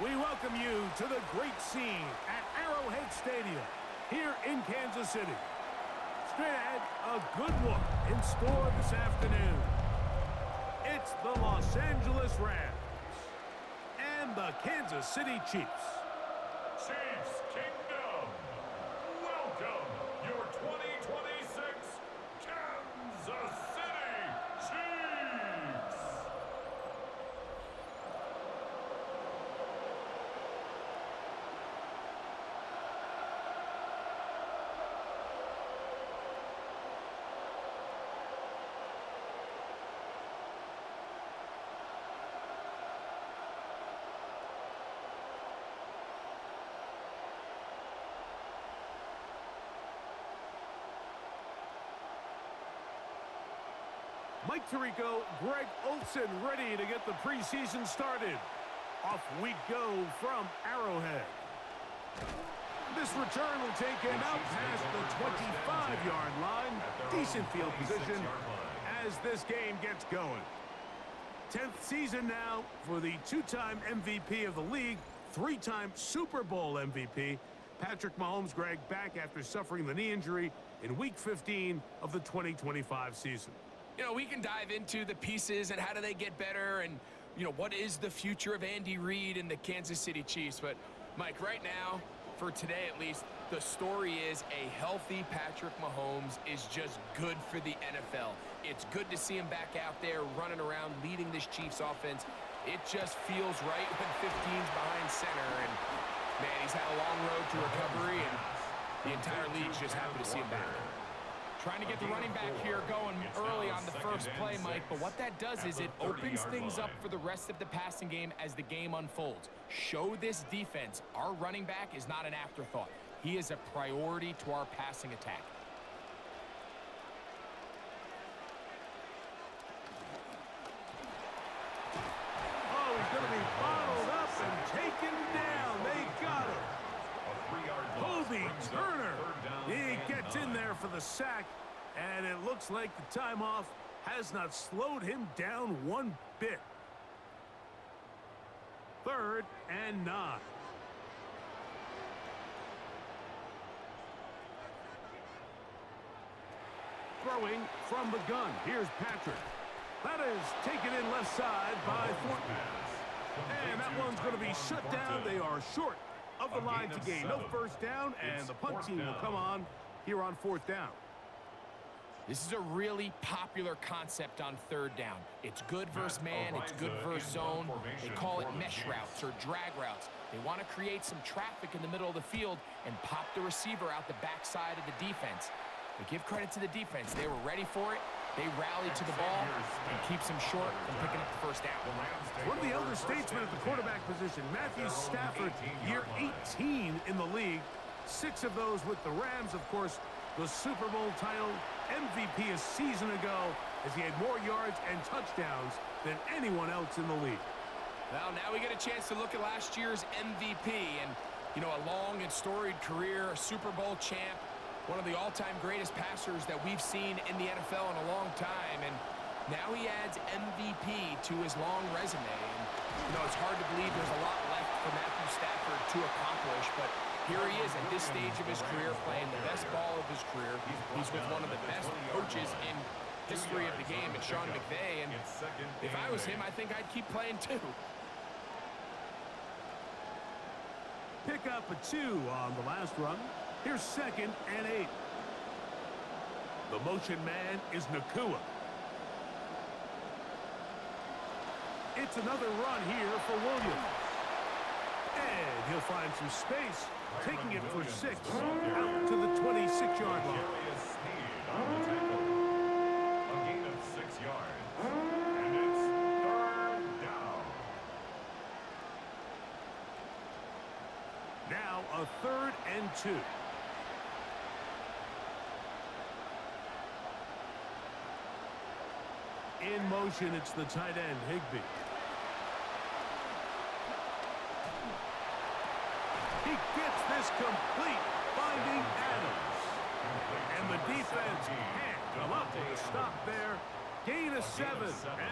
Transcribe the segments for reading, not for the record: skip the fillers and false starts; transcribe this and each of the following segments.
We welcome you to the great scene at Arrowhead Stadium here in Kansas City. Straight ahead, a good look in store this afternoon. It's the Los Angeles Rams and the Kansas City Chiefs. Chiefs Kingdom, welcome your 2026 Kansas City Chiefs. Mike Tirico, Greg Olsen ready to get the preseason started. Off we go from Arrowhead. This return will take him out past the 25-yard line. Decent field position as this game gets going. 10th season now for the two-time MVP of the league, three-time Super Bowl MVP. Patrick Mahomes, Greg, back after suffering the knee injury in Week 15 of the 2025 season. You know, we can dive into the pieces and how do they get better and, you know, what is the future of Andy Reid and the Kansas City Chiefs. But, Mike, right now, for today at least, the story is a healthy Patrick Mahomes is just good for the NFL. It's good to see him back out there running around, leading this Chiefs offense. It just feels right when 15's behind center. And, man, he's had a long road to recovery, and the entire league's just happy to see him back. Trying to get the running back here going early on the first play, Mike, but what that does is it opens things up for the rest of the passing game as the game unfolds. Show this defense our running back is not an afterthought. He is a priority to our passing attack. Oh, he's going to be bottled up and taken down. They got him. Kobe Turner, he gets in there for the sack, and it looks like the time off has not slowed him down one bit. 3rd and 9. Throwing from the gun. Here's Patrick. That is taken in left side by Thornton. And that one's going to be shut down. They are short of the line to gain. No first down, and the punt team will come on here on 4th down. This is a really popular concept on 3rd down. It's good versus man, it's good versus zone. They call it mesh routes or drag routes. They want to create some traffic in the middle of the field and pop the receiver out the backside of the defense. But give credit to the defense. They were ready for it. They rallied to the ball and keeps them short from picking up the first down. One of the elder statesmen at the quarterback position, Matthew Stafford, year 18 in the league. 6 of those with the Rams, of course, the Super Bowl title, MVP a season ago, as he had more yards and touchdowns than anyone else in the league. Well, now we get a chance to look at last year's MVP and, you know, a long and storied career, a Super Bowl champ, one of the all-time greatest passers that we've seen in the NFL in a long time, and now he adds MVP to his long resume. And, you know, it's hard to believe there's a lot left for Matthew Stafford to accomplish, but here he is at this stage of his career playing the best ball of his career. He's with one of the best coaches in history of the game, and Sean McVay, and if I was him, I think I'd keep playing too. Pick up a 2 on the last run. Here's 2nd and 8. The motion man is Nakua. It's another run here for Williams. And he'll find some space, taking it for 6 out to the 26-yard line. A gain of 6 yards. And it's 3rd down. Now a 3rd and 2. In motion, it's the tight end, Higbee. He gets this complete, finding Adams. And the defense can't come up with a stop there Gain of 7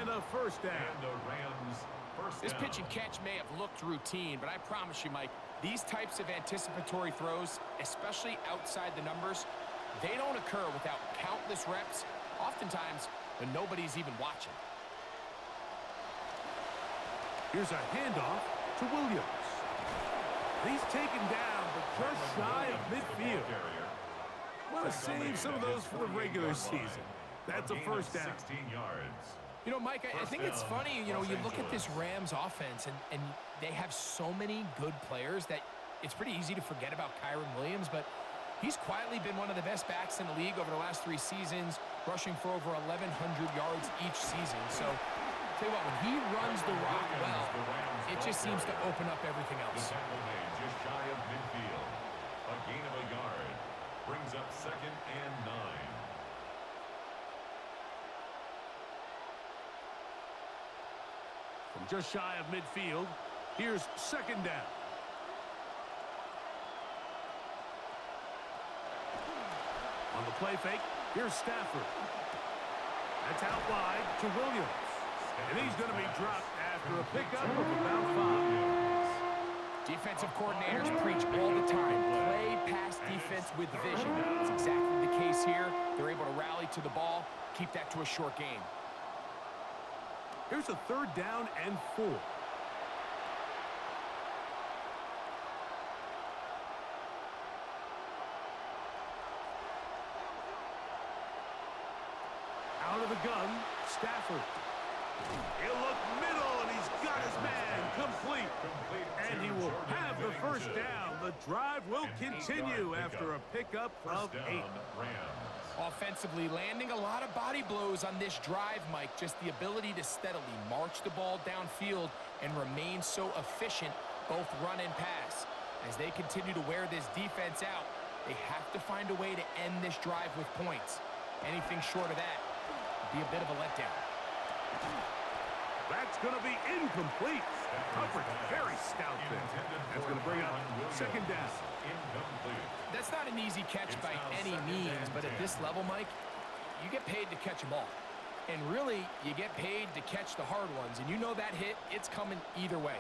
and a first down. And the Rams first This down. pitch and catch may have looked routine, but I promise you, Mike, these types of anticipatory throws, especially outside the numbers, they don't occur without countless reps, oftentimes when nobody's even watching. Here's a handoff to Williams. He's taken down, but just shy of midfield. Want to save some of those for the regular season. That's a first down. 16 yards. You know, Mike, I think it's funny, you look at this Rams offense, and they have so many good players that it's pretty easy to forget about Kyron Williams, but he's quietly been one of the best backs in the league over the last 3 seasons, rushing for over 1,100 yards each season. So, tell you what, when he runs the rock well, it just seems to open up everything else. The tackle made just shy of midfield. A gain of a yard brings up 2nd and 9. From just shy of midfield, here's 2nd down. On the play fake, here's Stafford. That's out wide to Williams. And he's going to be dropped after a pickup of about 5. Defensive coordinators preach all the time, play pass defense with vision. That's exactly the case here. They're able to rally to the ball, keep that to a short game. Here's a 3rd down and 4. Out of the gun, Stafford. He'll look middle, and he's got his man complete. And he will have the first down. The drive will continue after a pickup of 8. Offensively, landing a lot of body blows on this drive, Mike. Just the ability to steadily march the ball downfield and remain so efficient, both run and pass. As they continue to wear this defense out, they have to find a way to end this drive with points. Anything short of that would be a bit of a letdown. That's going to be incomplete. Coverage very stout there. That's going to bring up 2nd down. That's not an easy catch by any means, but at this level, Mike, you get paid to catch a ball. And really, you get paid to catch the hard ones. And you know that hit, it's coming either way.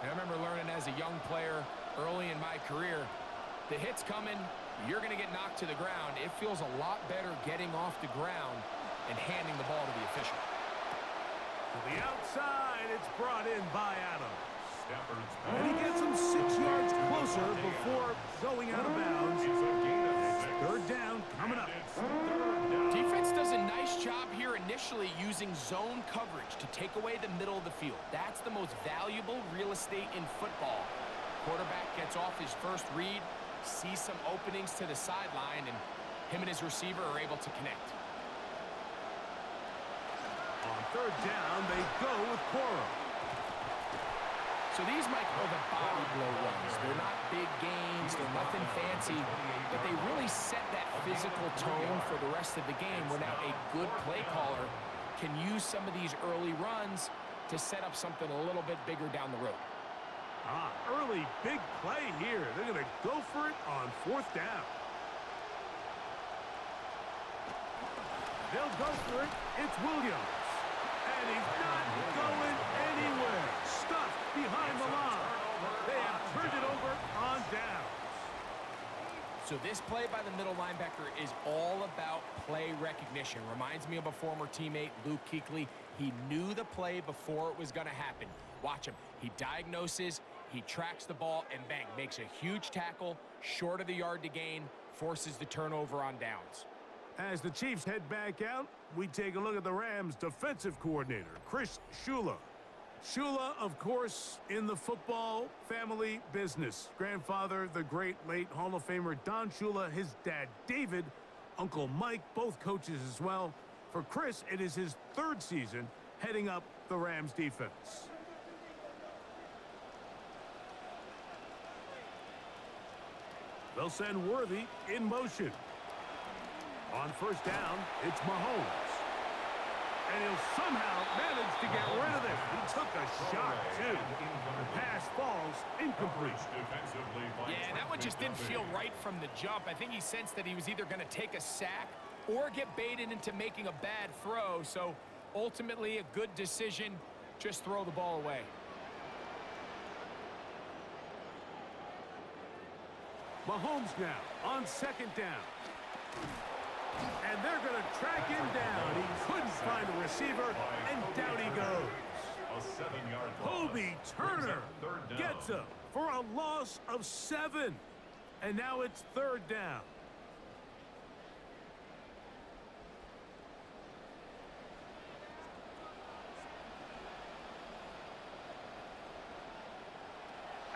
And I remember learning as a young player early in my career, the hit's coming, you're going to get knocked to the ground. It feels a lot better getting off the ground and handing the ball to the official. To the outside, it's brought in by Adams. And he gets him 6 yards closer before going out of bounds. It's 3rd down coming up. Defense does a nice job here initially using zone coverage to take away the middle of the field. That's the most valuable real estate in football. Quarterback gets off his first read, sees some openings to the sideline, and him and his receiver are able to connect. On 3rd down, they go with Cora. So these, Mike, are the body blow runs. They're not big gains, they're nothing fancy, but they really set that physical tone for the rest of the game where now a good play caller can use some of these early runs to set up something a little bit bigger down the road. Early big play here. They're going to go for it on 4th down. They'll go for it. It's Williams. And he's not going anywhere. Stuffed behind the line. They have turned it over on downs. So this play by the middle linebacker is all about play recognition. Reminds me of a former teammate, Luke Kuechly. He knew the play before it was going to happen. Watch him. He diagnoses, he tracks the ball, and bang, makes a huge tackle, short of the yard to gain, forces the turnover on downs. As the Chiefs head back out, we take a look at the Rams' defensive coordinator, Chris Shula. Shula, of course, in the football family business. Grandfather, the great late Hall of Famer Don Shula, his dad David, Uncle Mike, both coaches as well. For Chris, it is his 3rd season heading up the Rams defense. They'll send Worthy in motion. On 1st down, it's Mahomes. And he'll somehow manage to get rid of it. He took a shot, too. The pass falls incomplete. Yeah, that one just didn't feel right from the jump. I think he sensed that he was either going to take a sack or get baited into making a bad throw. So ultimately a good decision. Just throw the ball away. Mahomes now on second down. And they're going to track him down. He couldn't find a receiver, and down he goes. A 7-yard loss. Kobe Turner Third down. gets him for a loss of 7. And now it's third down.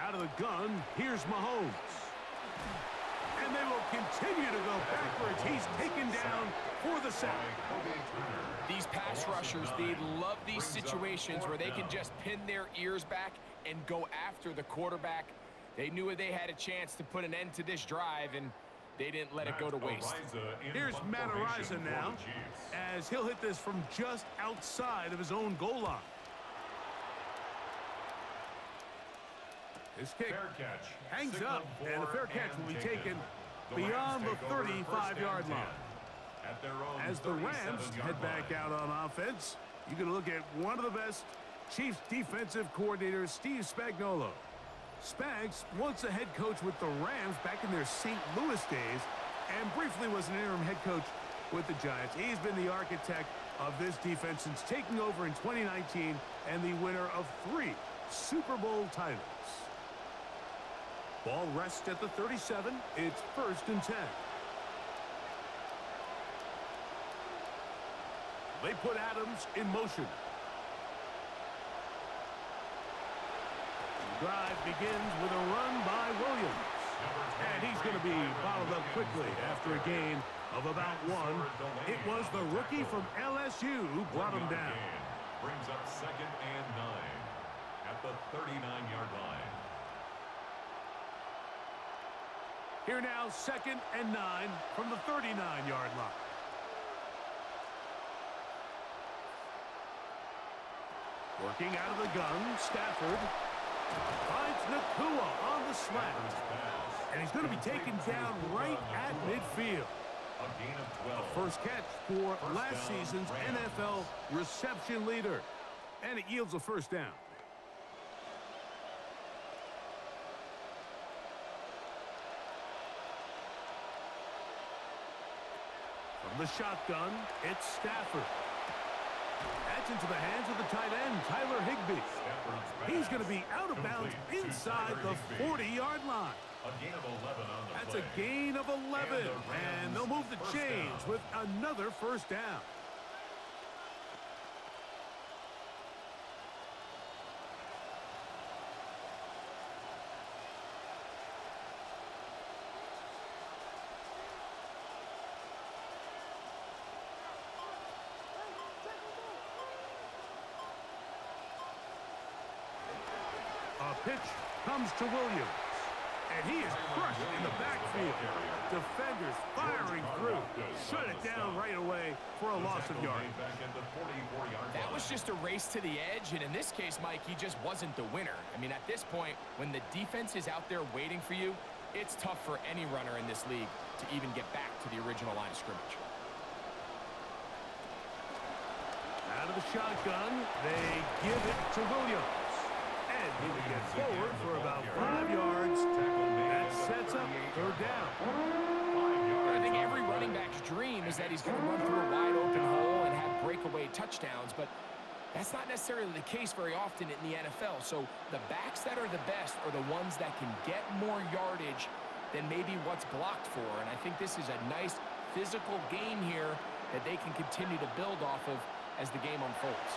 Out of the gun, here's Mahomes. And they will continue to go backwards. He's taken down for the sack. These pass rushers, they love these situations where they can just pin their ears back and go after the quarterback. They knew they had a chance to put an end to this drive, and they didn't let it go to waste. Here's Matt Ariza now, as he'll hit this from just outside of his own goal line. This kick hangs up, and the fair catch will be taken beyond the 35-yard line. As the Rams head back out on offense, you can look at one of the best Chiefs defensive coordinators, Steve Spagnuolo. Spags, once a head coach with the Rams back in their St. Louis days, and briefly was an interim head coach with the Giants. He's been the architect of this defense since taking over in 2019 and the winner of 3 Super Bowl titles. Ball rests at the 37. It's 1st and 10. They put Adams in motion. The drive begins with a run by Williams. And he's going to be bottled up quickly after a gain of about 1. It was the rookie from LSU who brought him down. Brings up 2nd and 9 at the 39-yard line. Here now, 2nd and 9 from the 39-yard line. Working out of the gun, Stafford finds Nakua on the slant. And he's going to be taken down right at midfield. A gain of 12. The first catch for last season's NFL reception leader. And it yields a first down. From the shotgun, it's Stafford. That's into the hands of the tight end, Tyler Higbee. He's going to be out of bounds inside the 40-yard line. A gain of 11 on the That's play. a gain of 11, and they'll move the chains with another first down. A pitch comes to Williams, and he is crushed in the backfield. Defenders firing through. Shut it down right away for a loss of yardage. That was just a race to the edge, and in this case, Mike, he just wasn't the winner. I mean, at this point, when the defense is out there waiting for you, it's tough for any runner in this league to even get back to the original line of scrimmage. Out of the shotgun, they give it to Williams. And he will get forward for about 5 yards. That sets up third down. I think every running back's dream is that he's going to run through a wide open hole and have breakaway touchdowns, but that's not necessarily the case very often in the NFL. So the backs that are the best are the ones that can get more yardage than maybe what's blocked for. And I think this is a nice physical game here that they can continue to build off of as the game unfolds.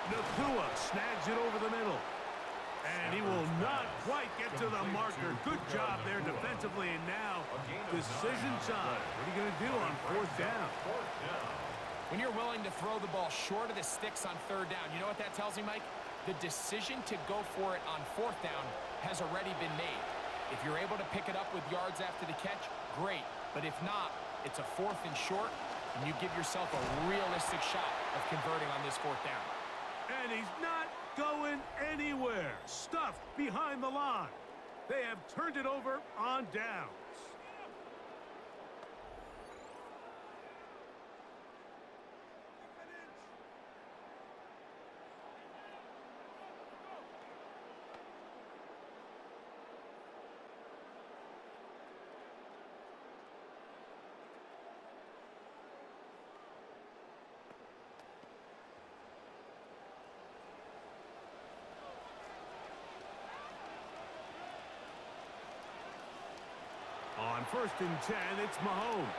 Nakua snags it over the middle. And he will not quite get to the marker. Good job there defensively. And now, decision time. What are you going to do on 4th down? When you're willing to throw the ball short of the sticks on 3rd down, you know what that tells me, Mike? The decision to go for it on 4th down has already been made. If you're able to pick it up with yards after the catch, great. But if not, it's a 4th and short, and you give yourself a realistic shot of converting on this 4th down. And he's not going anywhere. Stuffed behind the line. They have turned it over on downs. first and 10. It's Mahomes.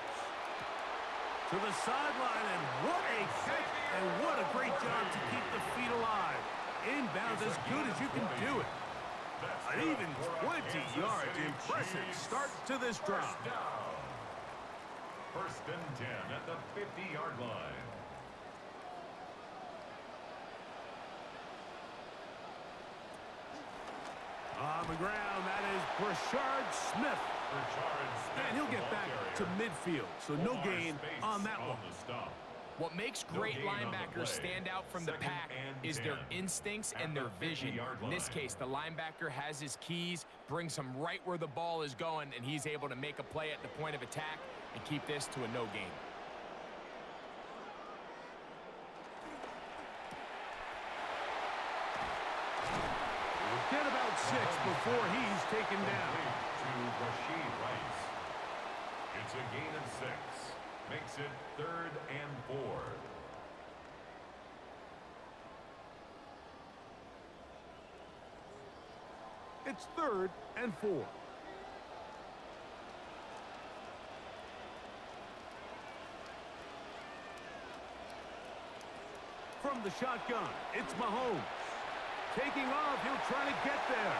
To the sideline, and what a catch, and what a great job to keep the feet alive. Inbounds as good as you can do it. An even 20 yards. Impressive start to this drive. First and 10 at the 50-yard line. On the ground, that is Brashard Smith. And he'll get back to midfield, so no gain on that one. What makes great linebackers stand out from the pack is their instincts and their vision. In this case, the linebacker has his keys, brings him right where the ball is going, and he's able to make a play at the point of attack and keep this to a no gain. We'll get about 6 before he's taken down. It's a gain of 6. Makes it 3rd and 4. It's 3rd and 4. From the shotgun, it's Mahomes. Taking off, he'll try to get there.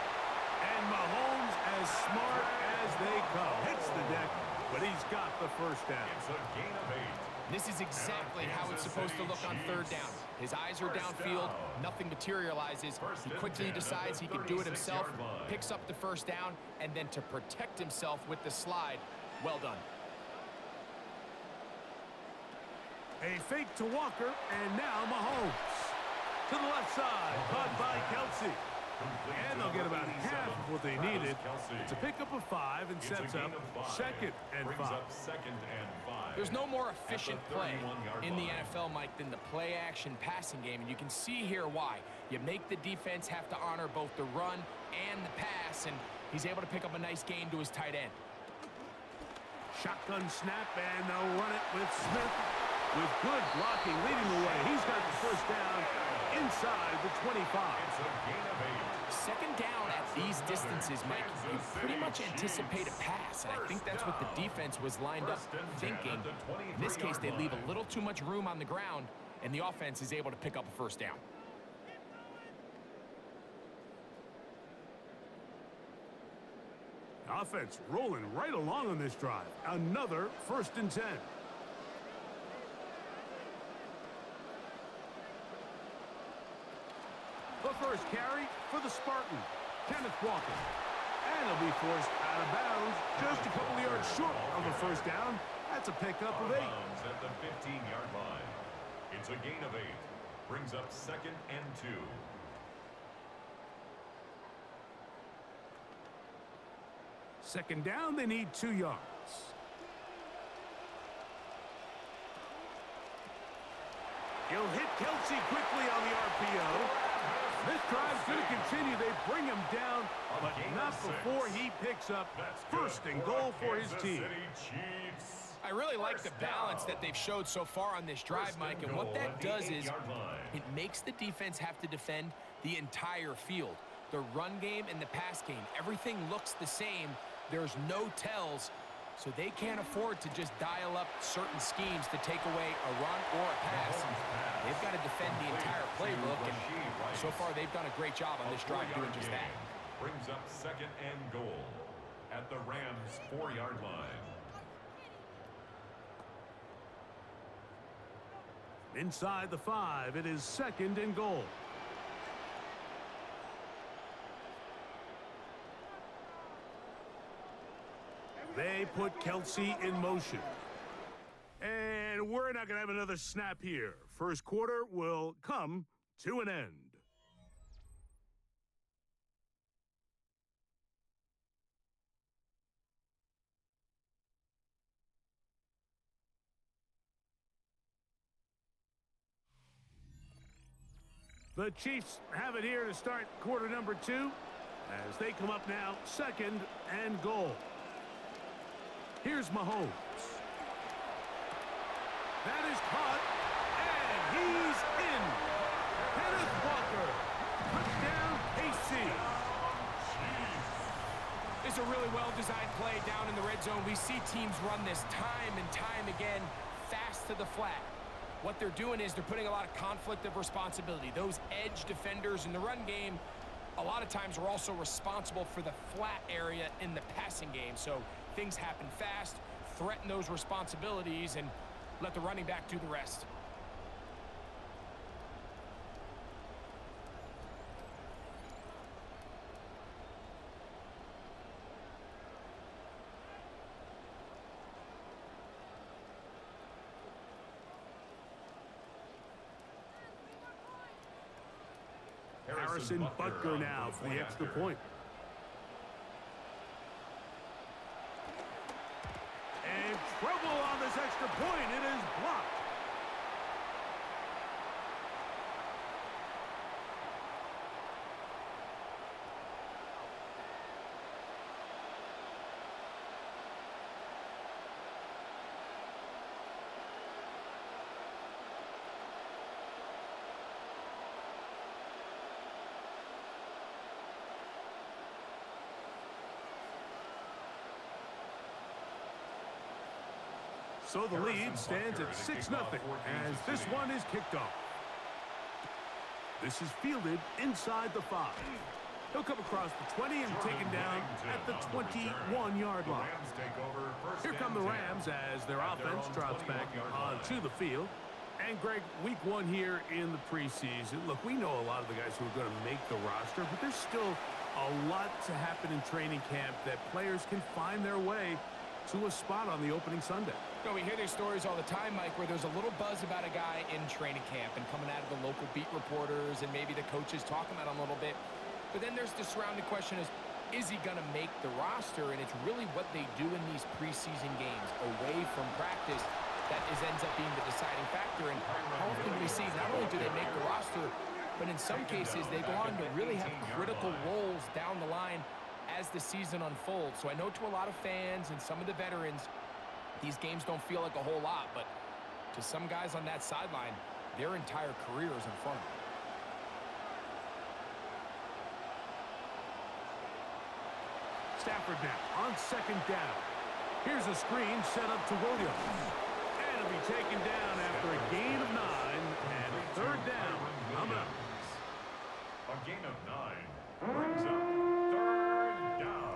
And Mahomes, as smart as they come, hits the deck, but he's got the first down. It's a gain of 8. This is exactly how it's supposed to look on 3rd down. His eyes are downfield, nothing materializes. He quickly decides he can do it himself, picks up the first down, and then to protect himself with the slide, well done. A fake to Walker, and now Mahomes. To the left side, caught by Kelsey. And they'll get about half of what they needed. It's a pickup of 5 and sets up 2nd and 5. There's no more efficient play in the NFL, Mike, than the play-action passing game, and you can see here why. You make the defense have to honor both the run and the pass, and he's able to pick up a nice gain to his tight end. Shotgun snap, and they'll run it with Smith. With good blocking leading the way. He's got the first down inside the 25. It's a gain of 8. 2nd down at these distances, Mike, you pretty much anticipate a pass, and I think that's what the defense was lined up thinking. In this case, they leave a little too much room on the ground, and the offense is able to pick up a first down. Offense rolling right along on this drive. Another 1st and 10. The first carry for the Spartan, Kenneth Walker. And he'll be forced out of bounds just a couple of yards short of a first down. That's a pickup of 8. At the 15-yard line. It's a gain of 8. Brings up 2nd and 2. Second down, they need 2 yards. He'll hit Kelsey quickly on the RPO. This drive's going to continue. They bring him down, but not before he picks up 1st and goal for his team. I really like the balance that they've showed so far on this drive, Mike, and what that does is it makes the defense have to defend the entire field. The run game and the pass game, everything looks the same. There's no tells, so they can't afford to just dial up certain schemes to take away a run or a pass. They've got to defend the entire playbook, and so far they've done a great job on this drive doing just that. Brings up 2nd and goal at the Rams' 4-yard line. Inside the 5, it is 2nd and goal. They put Kelsey in motion. And we're not going to have another snap here. First quarter will come to an end. The Chiefs have it here to start quarter number 2 as they come up now 2nd and goal. Here's Mahomes. That is caught, and he's in. Kenneth Walker. Touchdown, KC. It's a really well-designed play down in the red zone. We see teams run this time and time again, fast to the flat. What they're doing is they're putting a lot of conflict of responsibility. Those edge defenders in the run game, a lot of times are also responsible for the flat area in the passing game. So things happen fast, threaten those responsibilities, and let the running back do the rest. Harrison Butker now for the extra point. And trouble on this extra point. It is blocked. So the lead stands at 6-0 as this one is kicked off. This is fielded inside the 5. He'll come across the 20 and taken down at the 21-yard line. Here come the Rams as their offense trots back onto the field. And Greg, week 1 here in the preseason. Look, we know a lot of the guys who are going to make the roster, but there's still a lot to happen in training camp that players can find their way to a spot on the opening Sunday. You know, we hear these stories all the time, Mike, where there's a little buzz about a guy in training camp and coming out of the local beat reporters and maybe the coaches talking about him a little bit. But then there's the surrounding question is he going to make the roster? And it's really what they do in these preseason games away from practice that ends up being the deciding factor. And how often do we see not only do they make the roster, but in some cases they go on to really have critical roles down the line as the season unfolds. So I know to a lot of fans and some of the veterans, these games don't feel like a whole lot, but to some guys on that sideline, their entire career is in front of them. Stafford now on 2nd down. Here's a screen set up to Williams. And it'll be taken down after a gain of 9 and 3rd down. I'm out. A gain of 9 brings up 3rd down.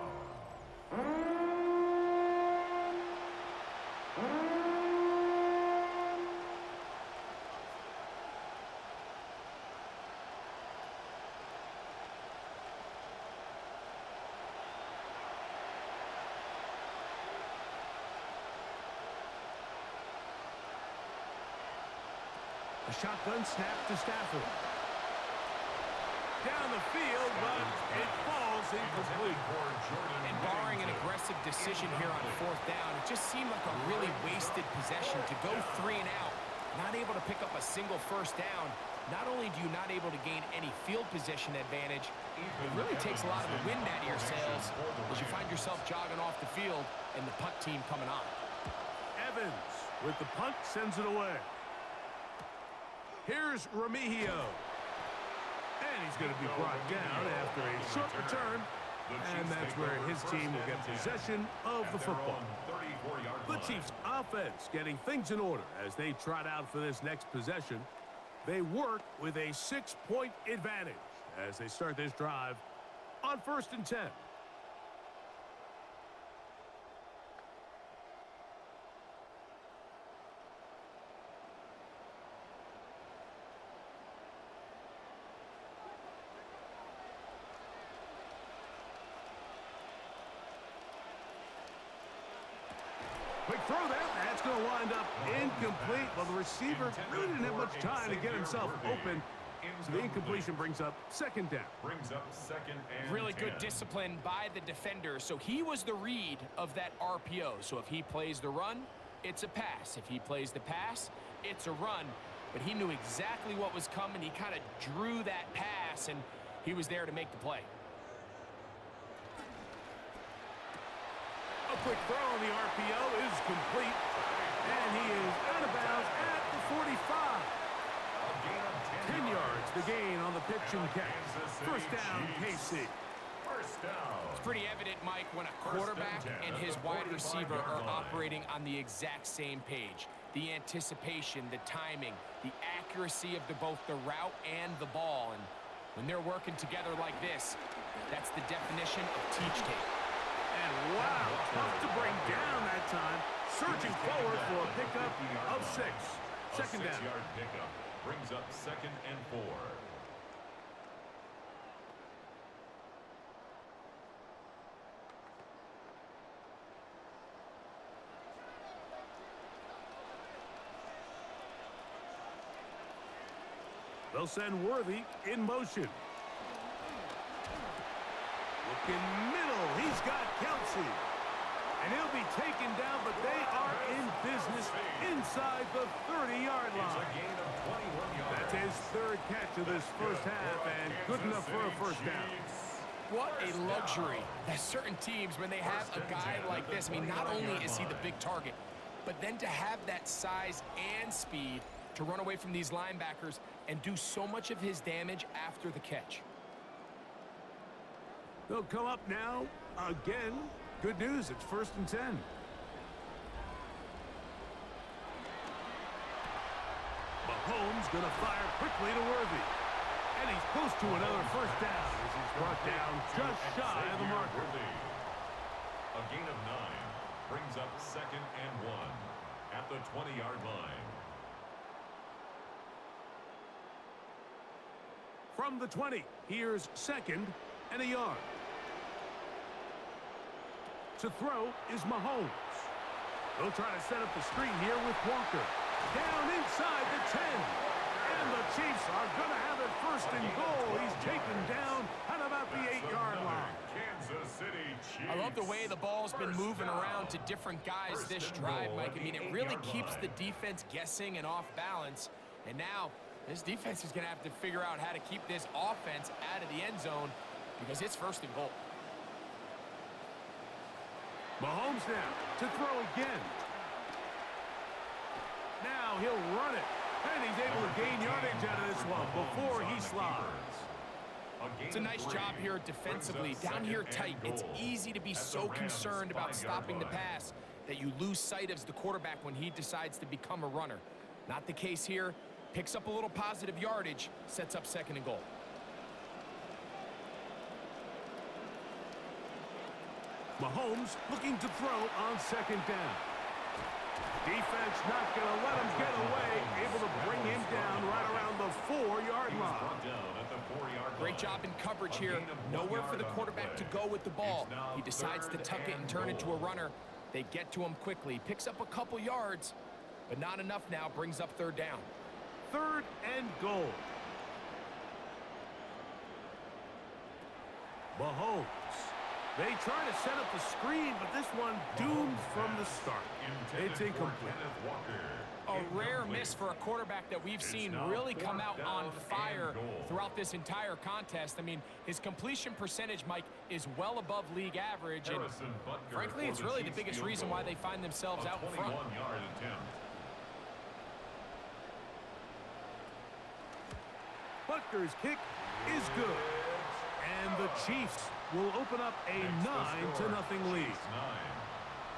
A shotgun snap to Stafford. Down the field, but it falls incomplete. And barring an aggressive decision here on 4th down, it just seemed like a really wasted possession to go 3 and out. Not able to pick up a single 1st down. Not only do you not able to gain any field position advantage, it really takes a lot of the wind out of your sails as you find yourself jogging off the field and the punt team coming on. Evans with the punt sends it away. Here's Remigio. And he's going to be brought down after a short return. And that's where his team will get possession of the football. The Chiefs offense getting things in order as they trot out for this next possession. They work with a 6-point advantage as they start this drive on 1st and 10. Quick throw there. That's going to wind up incomplete. Well, the receiver really didn't have much time to get himself open. So the incompletion brings up 2nd down. Brings up 2nd and Really 10. good discipline by the defender. So he was the read of that RPO. So if he plays the run, it's a pass. If he plays the pass, it's a run. But he knew exactly what was coming. He kind of drew that pass, and he was there to make the play. A quick throw on the RPO is complete. And he is out of bounds at the 45. 10 yards the gain on the pitch and catch. 1st down, KC. 1st down. It's pretty evident, Mike, when a quarterback and his wide receiver are operating on the exact same page. The anticipation, the timing, the accuracy of both the route and the ball. And when they're working together like this, that's the definition of teach tape. And wow, tough to bring down that time. Surging forward for a pickup of 6. Second down. A 6-yard pickup brings up 2nd and 4. They'll send Worthy in motion. Looking middle. He's got Kelsey. And he'll be taken down, but they are in business inside the 30-yard It's a line. gain of 21 yards. That's his 3rd catch of this first half, and good enough for a first down. What a luxury that certain teams, when they have a guy like this, I mean, not only is he the big target, but then to have that size and speed to run away from these linebackers and do so much of his damage after the catch. They'll come up now again. Good news, it's 1st and 10. Mahomes going to fire quickly to Worthy. And he's close to another first down as he's brought down just shy of the marker. A gain of 9 brings up 2nd and 1 at the 20-yard line. From the 20, here's 2nd and a yard. To throw is Mahomes. They'll try to set up the screen here with Walker. Down inside the 10. And the Chiefs are going to have it 1st and goal. He's taken down at about the 8-yard line. Kansas City Chiefs. I love the way the ball's been moving around to different guys this drive, Mike. I mean, it really keeps the defense guessing and off balance. And now, this defense is going to have to figure out how to keep this offense out of the end zone because it's 1st and goal. Mahomes now to throw again. Now he'll run it. And he's able to gain yardage out of this one before he slides. It's a nice job here defensively. Down here tight, it's easy to be so concerned about stopping the pass that you lose sight of the quarterback when he decides to become a runner. Not the case here. Picks up a little positive yardage, sets up 2nd and goal. Mahomes looking to throw on 2nd down. Defense not going to let him get away. Able to bring him down right around the 4-yard line. Great job in coverage here. Nowhere for the quarterback to go with the ball. He decides to tuck it and turn it to a runner. They get to him quickly. Picks up a couple yards, but not enough now. Brings up 3rd down. 3rd and goal. Mahomes. They try to set up the screen, but this one doomed from the start. It's incomplete. A rare miss for a quarterback that we've seen really come out on fire throughout this entire contest. I mean, his completion percentage, Mike, is well above league average, and frankly, it's really the biggest reason why they find themselves out in front. Butker's kick is good. And the Chiefs will open up a 9-0 lead.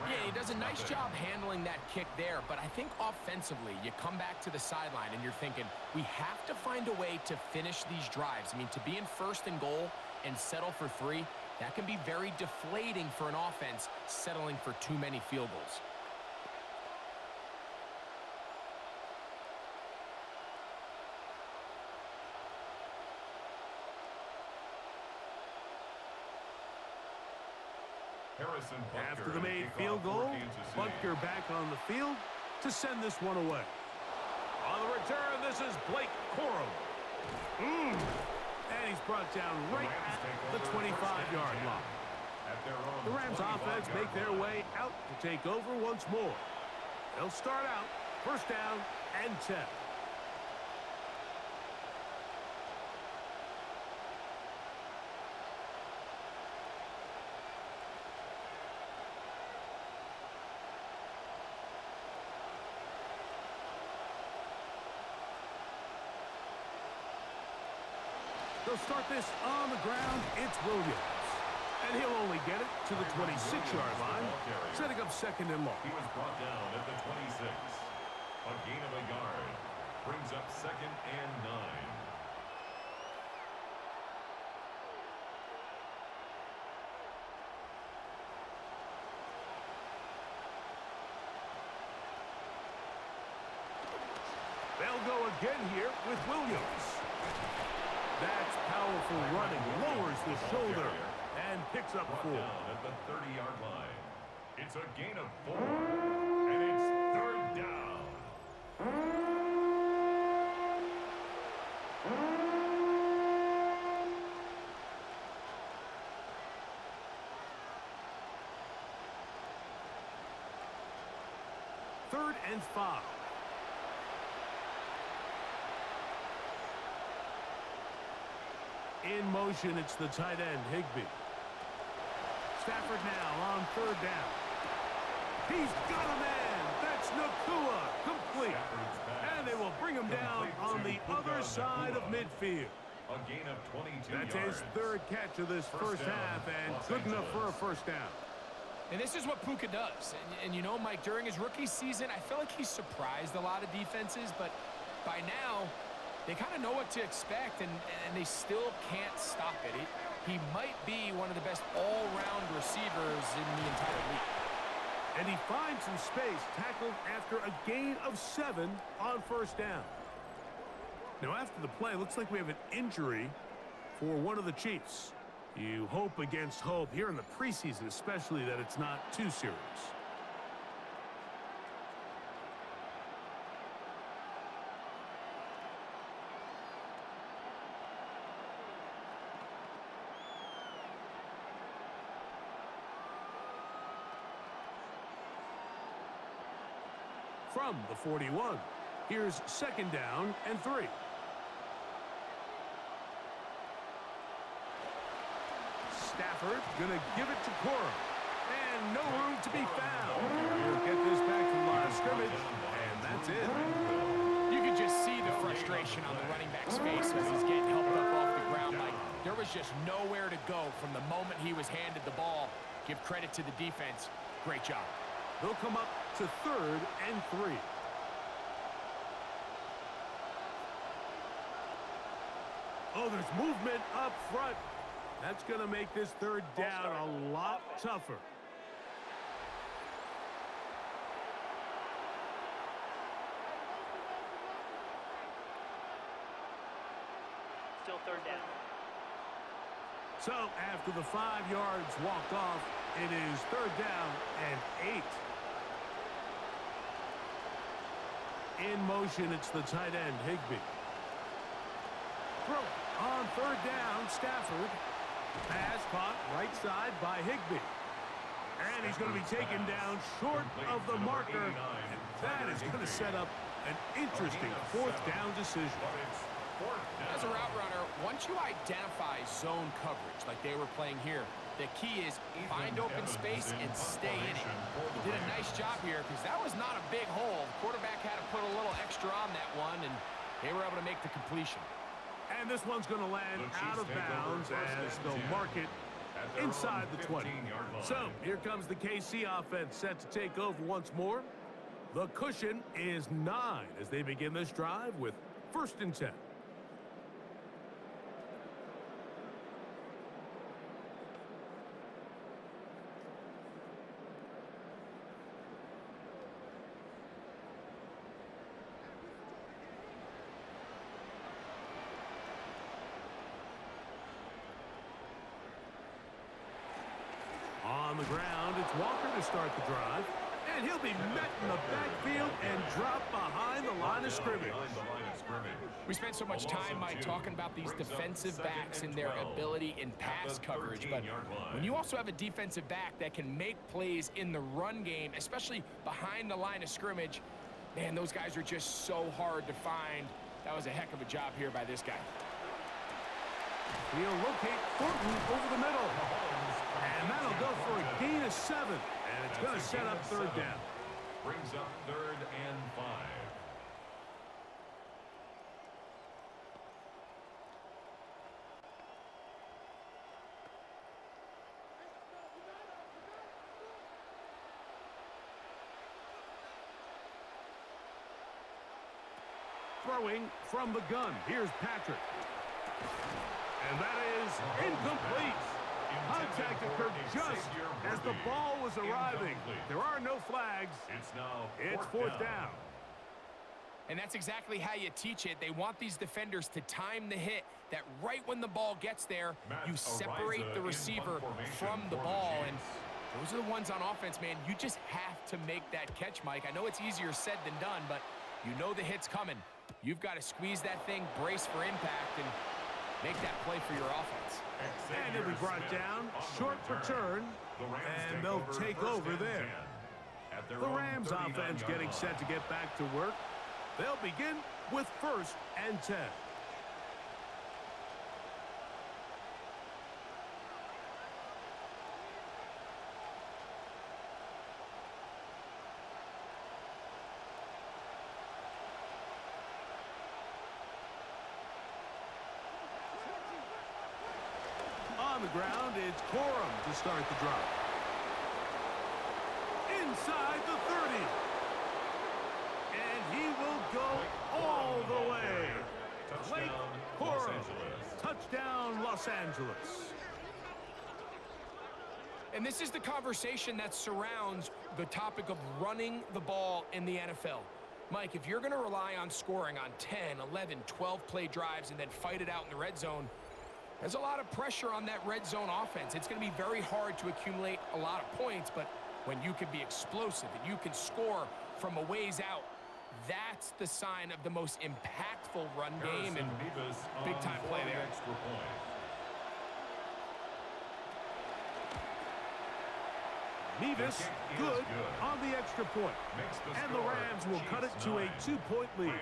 Yeah, he does a nice job handling that kick there, but I think offensively, you come back to the sideline and you're thinking, we have to find a way to finish these drives. I mean, to be in 1st and goal and settle for 3, that can be very deflating for an offense settling for too many field goals. After the made field goal, Butker back on the field to send this one away. On the return, this is Blake Corum. And he's brought down right at the 25-yard line. The Rams offense make their way out to take over once more. They'll start out 1st down and 10. They'll start this on the ground. It's Williams. And he'll only get it to the 26-yard line, setting up second and long. He was brought down at the 26. A gain of a yard brings up second and 9. They'll go again here with Williams. That's powerful running, lowers the shoulder, and picks up 4. Down at the 30-yard line. It's a gain of 4, and it's third down. Third and 5. In motion, it's the tight end, Higbee. Stafford now on third down. He's got a man. That's Nakua, complete. And they will bring him down on the other side of midfield. A gain of 22 That's yards. his third catch of this first half, and good enough for a first down. And this is what Puka does. And you know, Mike, during his rookie season, I feel like he's surprised a lot of defenses, but by now, they kind of know what to expect, and they still can't stop it. He might be one of the best all-round receivers in the entire league. And he finds some space, tackled after a gain of 7 on first down. Now, after the play, looks like we have an injury for one of the Chiefs. You hope against hope here in the preseason, especially, that it's not too serious. From the 41, here's second down and 3. Stafford gonna give it to Cora, and no room to be found. He'll get this back to the line of scrimmage, and that's it. You can just see the frustration on the running back's face as he's getting helped up off the ground. Like, there was just nowhere to go from the moment he was handed the ball. Give credit to the defense. Great job. They'll come up to third and 3. Oh, there's movement up front. That's going to make this third down a lot tougher. Still third down. So, after the 5 yards walked off, it is third down and 8. In motion, it's the tight end, Higbee. Throw on third down, Stafford. Pass caught right side by Higbee. And he's going to be taken down short of the marker. And that is going to set up an interesting fourth down decision. As a route runner, once you identify zone coverage like they were playing here, the key is find open space and stay in it. He did a nice job here because that was not a big hole. The quarterback had to put a little extra on that one, and they were able to make the completion. And this one's going to land out of bounds as they'll mark it inside the 20. So here comes the KC offense set to take over once more. The cushion is 9 as they begin this drive with first and 10. On the ground, it's Walker to start the drive. And he'll be met in the backfield and dropped behind the line of scrimmage. We spent so much time, Mike, talking about these defensive backs and their ability in pass coverage. But when you also have a defensive back that can make plays in the run game, especially behind the line of scrimmage, man, those guys are just so hard to find. That was a heck of a job here by this guy. He'll locate Thornton over the middle. And that'll go for a gain of 7. And it's going to set up third down. Brings up third and 5. Throwing from the gun. Here's Patrick. And that is incomplete. Contact occurred just as the ball was arriving. There are no flags. It's fourth down. And that's exactly how you teach it. They want these defenders to time the hit, that right when the ball gets there, you separate the receiver from the ball. And those are the ones on offense, man. You just have to make that catch, Mike. I know it's easier said than done, but you know the hit's coming. You've got to squeeze that thing, brace for impact, and make that play for your offense. And it'll be brought down. Short return. And they'll take over there. The Rams offense getting set to get back to work. They'll begin with 1st and 10. On the ground, it's Corum to start the drive. Inside the 30. And he will go all the way. Blake Corum. Touchdown, Los Angeles. And this is the conversation that surrounds the topic of running the ball in the NFL. Mike, if you're going to rely on scoring on 10, 11, 12 play drives and then fight it out in the red zone, there's a lot of pressure on that red zone offense. It's going to be very hard to accumulate a lot of points, but when you can be explosive and you can score from a ways out, that's the sign of the most impactful run game and big-time play there. Nevis, good on the extra point. And the Rams will cut it to a 2-point lead.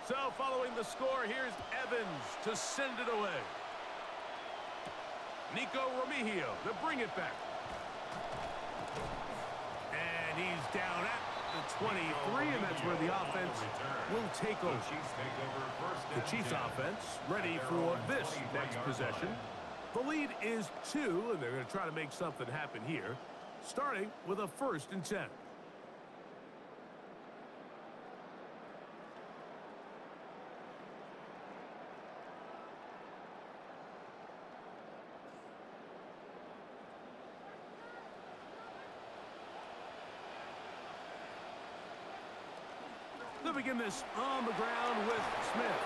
So following the score, here's Evans to send it away. Nico Remigio to bring it back. And he's down at the 23, and that's where the offense will take over. The Chiefs offense ready for this next possession. The lead is 2, and they're going to try to make something happen here, starting with a 1st and 10. They'll begin this on the ground with Smith.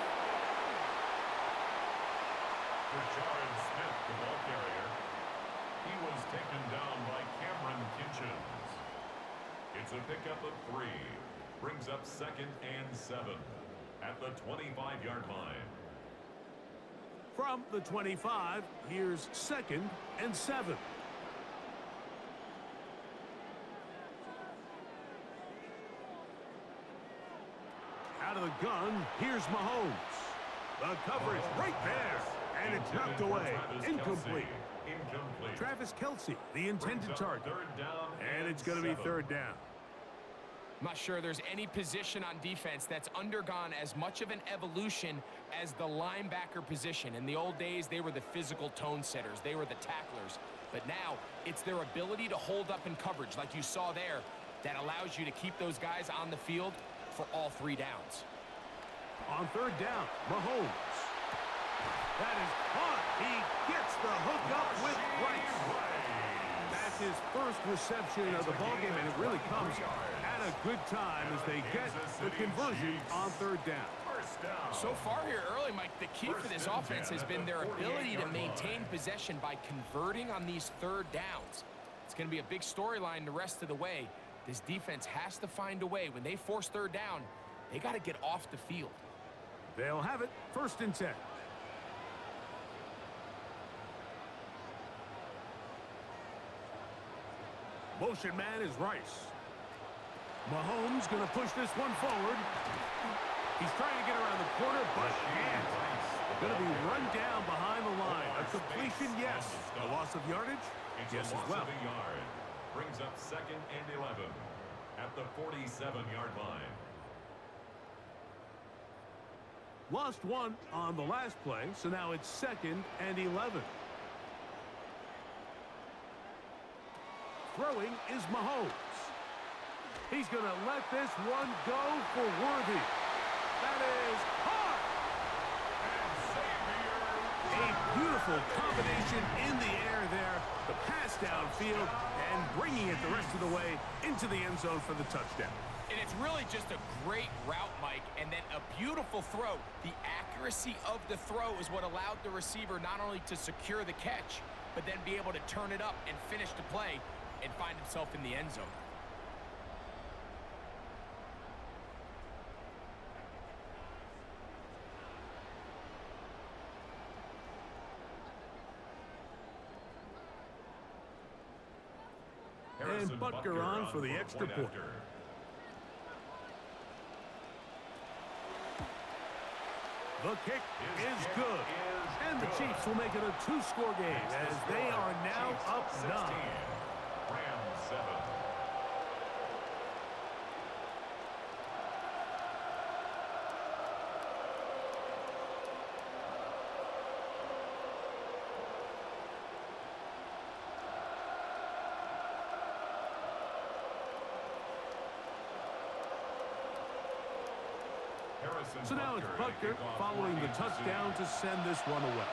Jared Smith, the ball carrier. He was taken down by Cameron Kinchins. It's a pickup of 3. Brings up 2nd and 7 at the 25-yard line. From the 25, here's 2nd and 7. Out of the gun, here's Mahomes. The coverage right there, and it's knocked away. Incomplete. Travis Kelce, the intended target. And it's going to be 3rd down. I'm not sure there's any position on defense that's undergone as much of an evolution as the linebacker position. In the old days, they were the physical tone setters. They were the tacklers. But now, it's their ability to hold up in coverage, like you saw there, that allows you to keep those guys on the field for all 3 downs. On 3rd down, Mahomes. That is caught. He gets the hook up with Rice. That's his first reception of the ballgame, and it really comes at a good time as they get the conversion on 3rd down. So far here early, Mike, the key for this offense has been their ability to maintain possession by converting on these 3rd downs. It's going to be a big storyline the rest of the way. This defense has to find a way. When they force 3rd down, they got to get off the field. They'll have it 1st and 10. Motion man is Rice. Mahomes going to push this one forward. He's trying to get around the corner, but can't. Going to ball be carrier. run down behind the line. A More completion, space yes. on the A stop. loss of yardage? It's Yes, a as loss well. of a yard. Brings up 2nd and 11 at the 47-yard line. Lost one on the last play, so now it's 2nd and 11. Throwing is Mahomes. He's going to let this one go for Worthy. That is hard. A beautiful combination in the air there. The pass downfield and bringing it the rest of the way into the end zone for the touchdown. And it's really just a great route, Mike, and then a beautiful throw. The accuracy of the throw is what allowed the receiver not only to secure the catch, but then be able to turn it up and finish the play and find himself in the end zone. And Butker on for the extra point. The kick is good. And the Chiefs will make it a 2-score game as they are now up 9. Rams 7. So now it's Butker following the touchdown to send this one away.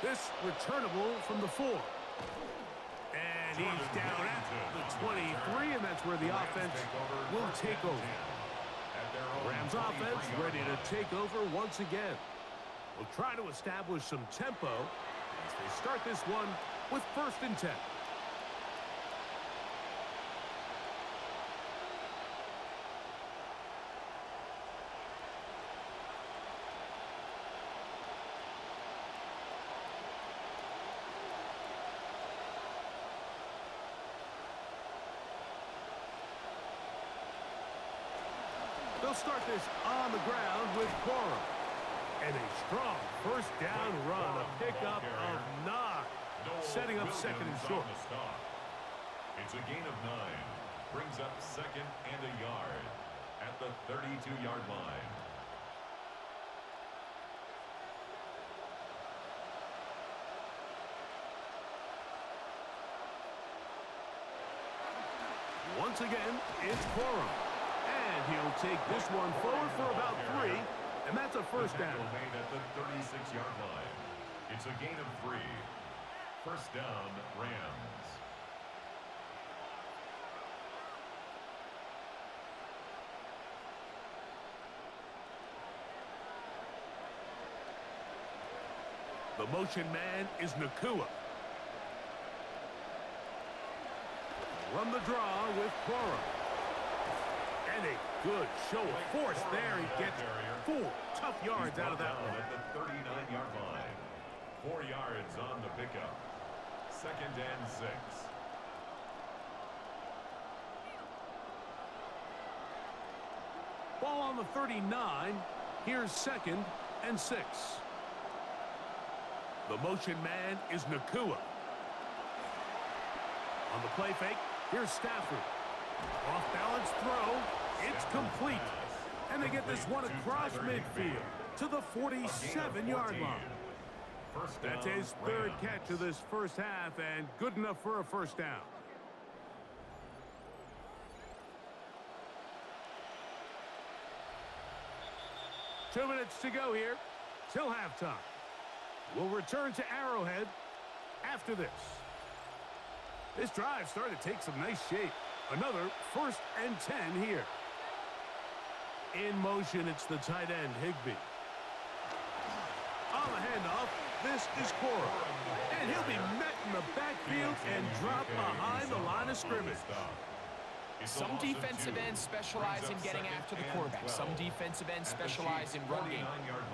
This returnable from the 4. And he's down at the 23, and that's where the offense will take over. Rams offense ready to take over once again. We'll try to establish some tempo as they start this one with 1st and 10. They'll start this on the ground with Quorum. And a strong 1st down run, a pickup of 9, setting up 2nd and short. It's a gain of 9. Brings up 2nd and a yard at the 32-yard line. Once again, it's Quorum. And he'll take this one forward for about 3, and that's a 1st down. Made at the 36-yard line. It's a gain of 3. 1st down, Rams. The motion man is Nakua. Run the draw with Quorum. And a good show of force there. He gets 4 tough yards out of that one. At the 39-yard line. 4 yards on the pickup. 2nd and 6. Ball on the 39. Here's 2nd and 6. The motion man is Nakua. On the play fake, here's Stafford. Off balance throw. It's complete. And they get this one across midfield to the 47-yard line. That's his 3rd catch of this 1st half and good enough for a 1st down. Two minutes to go here till halftime. We'll return to Arrowhead after this. This drive started to take some nice shape. Another 1st and 10 here. In motion, it's the tight end, Higbee. On the handoff, this is Quorum. And he'll be met in the backfield and dropped behind the line of scrimmage. Some defensive ends specialize in getting after the quarterback. Some defensive ends specialize in run game.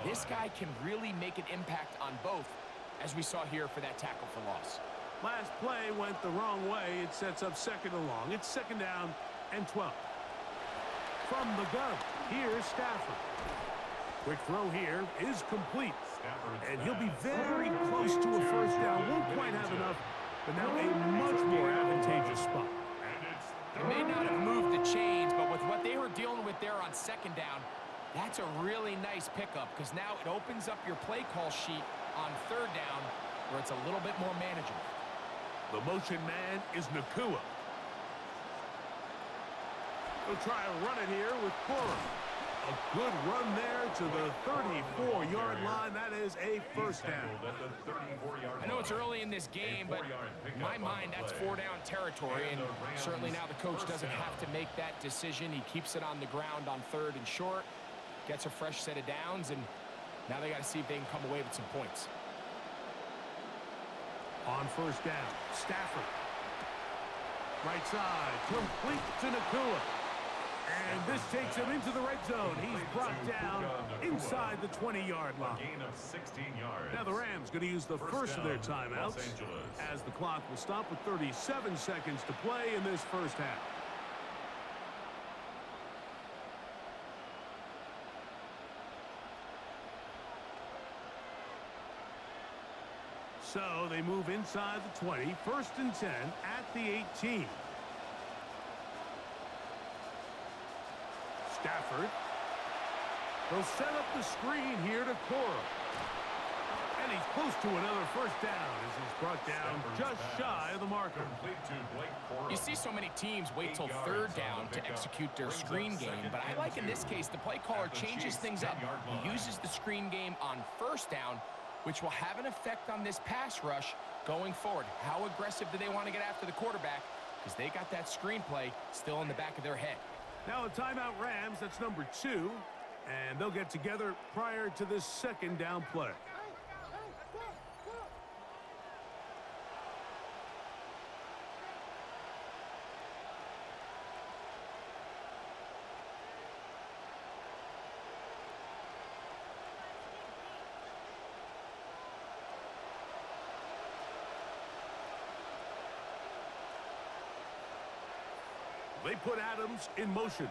This guy can really make an impact on both, as we saw here for that tackle for loss. Last play went the wrong way. It sets up 2nd and long. It's 2nd down and 12. From the gun, here's Stafford. Quick throw here is complete. Stafford's And he'll be pass. very close to a first down. Won't quite have enough, but now a much more advantageous spot. And it's They may not have moved the chains, but with what they were dealing with there on second down, that's a really nice pickup because now it opens up your play call sheet on third down where it's a little bit more manageable. The motion man is Nakua. He'll try to run it here with Cora. A good run there to the 34-yard line. That is a first down. tackled at the 34-yard I know it's line. early in this game, but in my mind, that's play. 4-down territory, and And the Rams certainly now the coach first doesn't down. have to make that decision. He keeps it on the ground on third and short, gets a fresh set of downs, and now they got to see if they can come away with some points. On first down, Stafford. Right side, complete to Nakua. And this takes him into the red zone. He's brought down inside the 20-yard A line. gain of 16 yards. Now the Rams going to use the first of their down, Los timeouts Angeles. as the clock will stop with 37 seconds to play in this first half. So they move inside the 20, first and 10 at the 18. Stafford. They'll set up the screen here to Cora. And he's close to another first down as he's brought down Stafford's just pass. shy of the marker. Complete to Blake Cora. You see so many teams wait till 8 third yards on down the to pickup. execute their Brings up screen game, second but I and like in this 2. case the play caller At the changes Chiefs' things up. 10-yard He line. uses the screen game on first down, which will have an effect on this pass rush going forward. How aggressive do they want to get after the quarterback? Because they got that screenplay still in the back of their head. Now a timeout Rams, that's number 2. And they'll get together prior to this second down play. They put Adams in motion.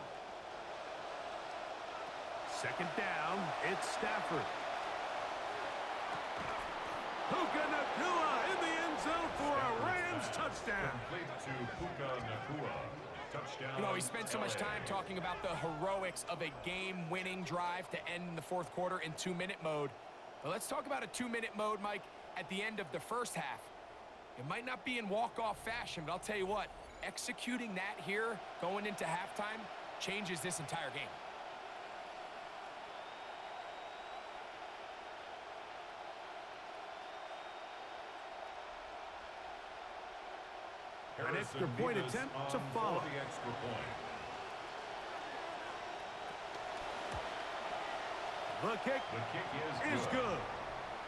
Second down, it's Stafford. Puka Nakua in the end zone for a Rams touchdown. Complete to Puka Nakua. Touchdown. You know, we spent so much LA. time talking about the heroics of a game-winning drive to end in the fourth quarter in 2-minute mode. But let's talk about a 2-minute mode, Mike, at the end of the first half. It might not be in walk-off fashion, but I'll tell you what, executing that here going into halftime changes this entire game. An extra point Vivas attempt on to follow. for the extra point. The kick The kick is good.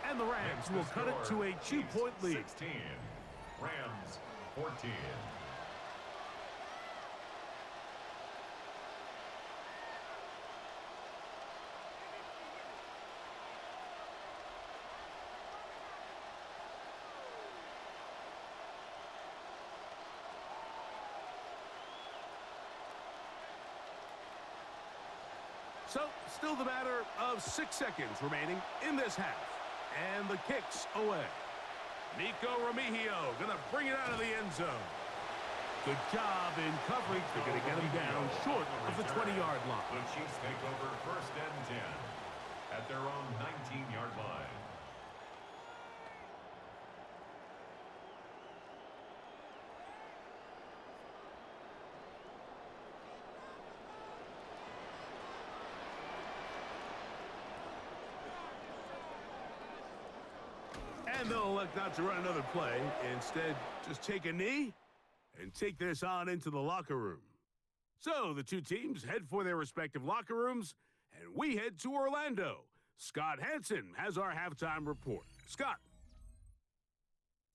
And the Rams Makes will the cut it to score a 2-point Chiefs lead. 16. Rams 14. So, still the matter of 6 seconds remaining in this half. And the kick's away. Nico Remigio gonna bring it out of the end zone. Good job in coverage. They're gonna get him down short of the 20-yard line. The Chiefs take over first and 10 at their own 19-yard line. And they'll elect not to run another play. Instead, just take a knee and take this on into the locker room. So the two teams head for their respective locker rooms, and we head to Orlando. Scott Hansen has our halftime report. Scott.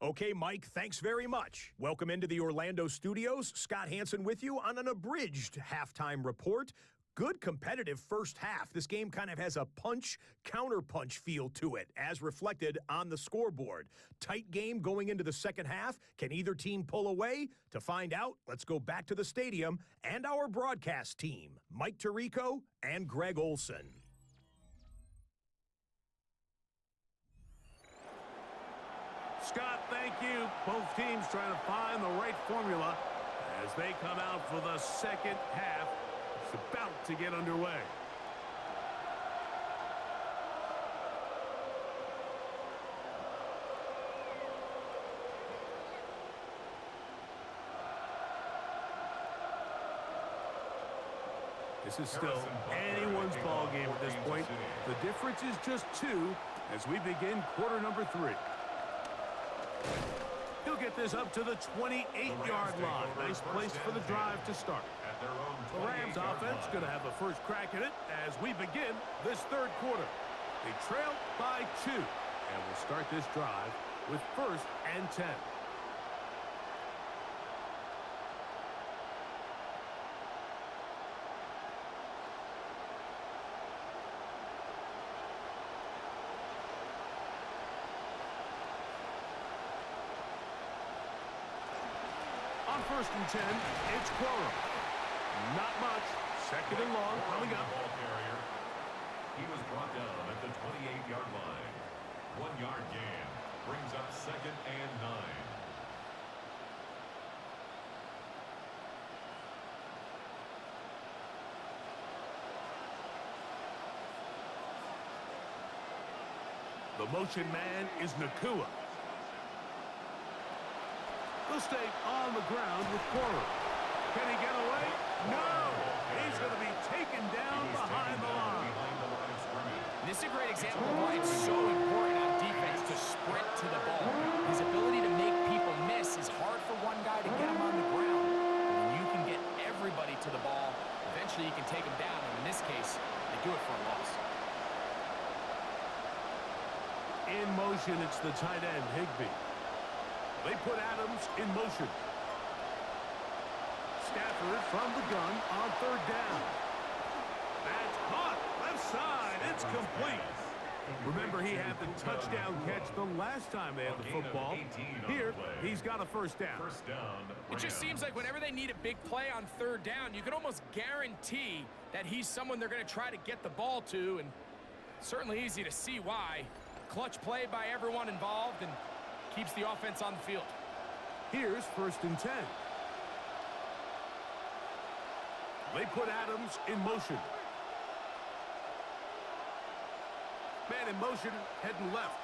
Okay, Mike, thanks very much. Welcome into the Orlando studios. Scott Hansen with you on an abridged halftime report. Good competitive first half. This game kind of has a punch-counterpunch feel to it, as reflected on the scoreboard. Tight game going into the second half. Can either team pull away? To find out, let's go back to the stadium and our broadcast team, Mike Tirico and Greg Olson. Scott, thank you. Both teams trying to find the right formula as they come out for the second half. It's about to get underway. This is still anyone's ball game at this point. The difference is just 2 as we begin quarter number 3. He'll get this up to the 28-yard line. Nice place for the drive to start. The Rams offense going to have the first crack at it as we begin this third quarter. They trail by 2, and we'll start this drive with 1st and 10. On 1st and 10, it's Quorum. Not much. 2nd and long coming up. He was brought down at the 28-yard line. 1-yard gain brings up 2nd and 9. The motion man is Nakua. They'll stay on the ground with Quorum. Can he get away? No! He's going to be taken down behind the line. This is a great example of why it's so important on defense to sprint to the ball. His ability to make people miss is hard for one guy to get him on the ground. But when you can get everybody to the ball, eventually you can take him down. And in this case, they do it for a loss. In motion, it's the tight end, Higbee. They put Adams in motion. Stafford from the gun on 3rd down. That's caught. Left side. It's complete. Remember, he had the touchdown catch the last time they had the football. Here, he's got a 1st down. It just seems like whenever they need a big play on 3rd down, you can almost guarantee that he's someone they're going to try to get the ball to, and certainly easy to see why. Clutch play by everyone involved and keeps the offense on the field. Here's 1st and 10. They put Adams in motion. Man in motion, heading left.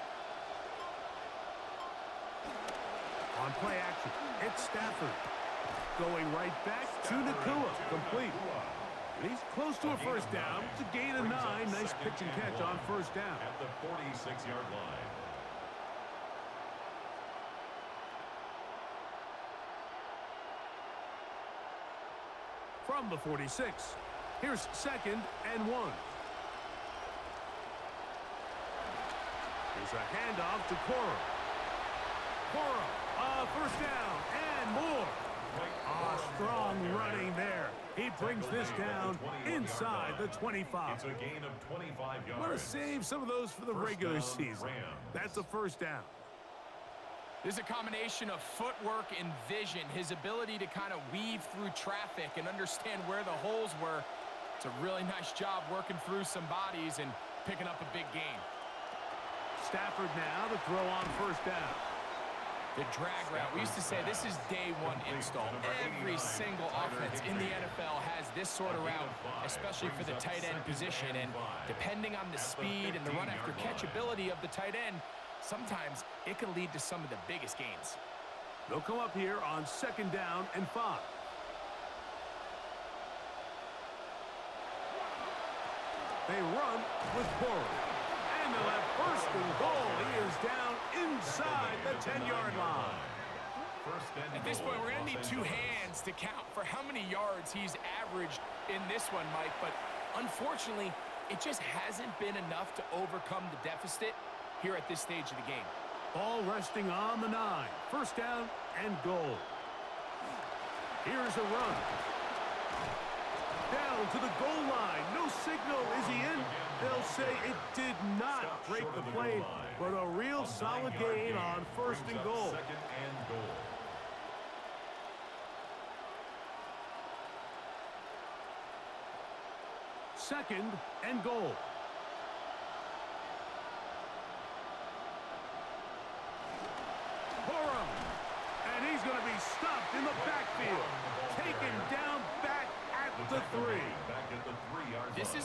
On play action, it's Stafford. Going right back to Nakua. Complete. He's close to a 1st down. It's a gain of 9. Nice pitch and catch on 1st down. At the 46-yard line. From the 46, here's 2nd and 1. Here's a handoff to Quorum. Quorum, 1st down and more. Strong running there. He brings this down inside the 25. It's a gain of 25 yards. Want to save some of those for the regular season. That's a 1st down. There's a combination of footwork and vision, his ability to kind of weave through traffic and understand where the holes were. It's a really nice job working through some bodies and picking up a big gain. Stafford now to throw on 1st down. The drag route. We used to say this is day 1 install. Every single offense in the NFL has this sort of route, especially for the tight end position. And depending on the speed and the run after catch ability of the tight end, sometimes it can lead to some of the biggest gains. They'll come up here on 2nd down and 5. They run with Quorum. And they'll have 1st and goal. He is down inside the 10-yard line. At this point, we're going to need 2 hands to count for how many yards he's averaged in this one, Mike. But unfortunately, it just hasn't been enough to overcome the deficit here at this stage of the game. Ball resting on the 9. 1st down and goal. Here's a run. Down to the goal line. No signal. Is he in? They'll say it did not break the play, but a real solid gain on 1st and goal. 2nd and goal. Second and goal.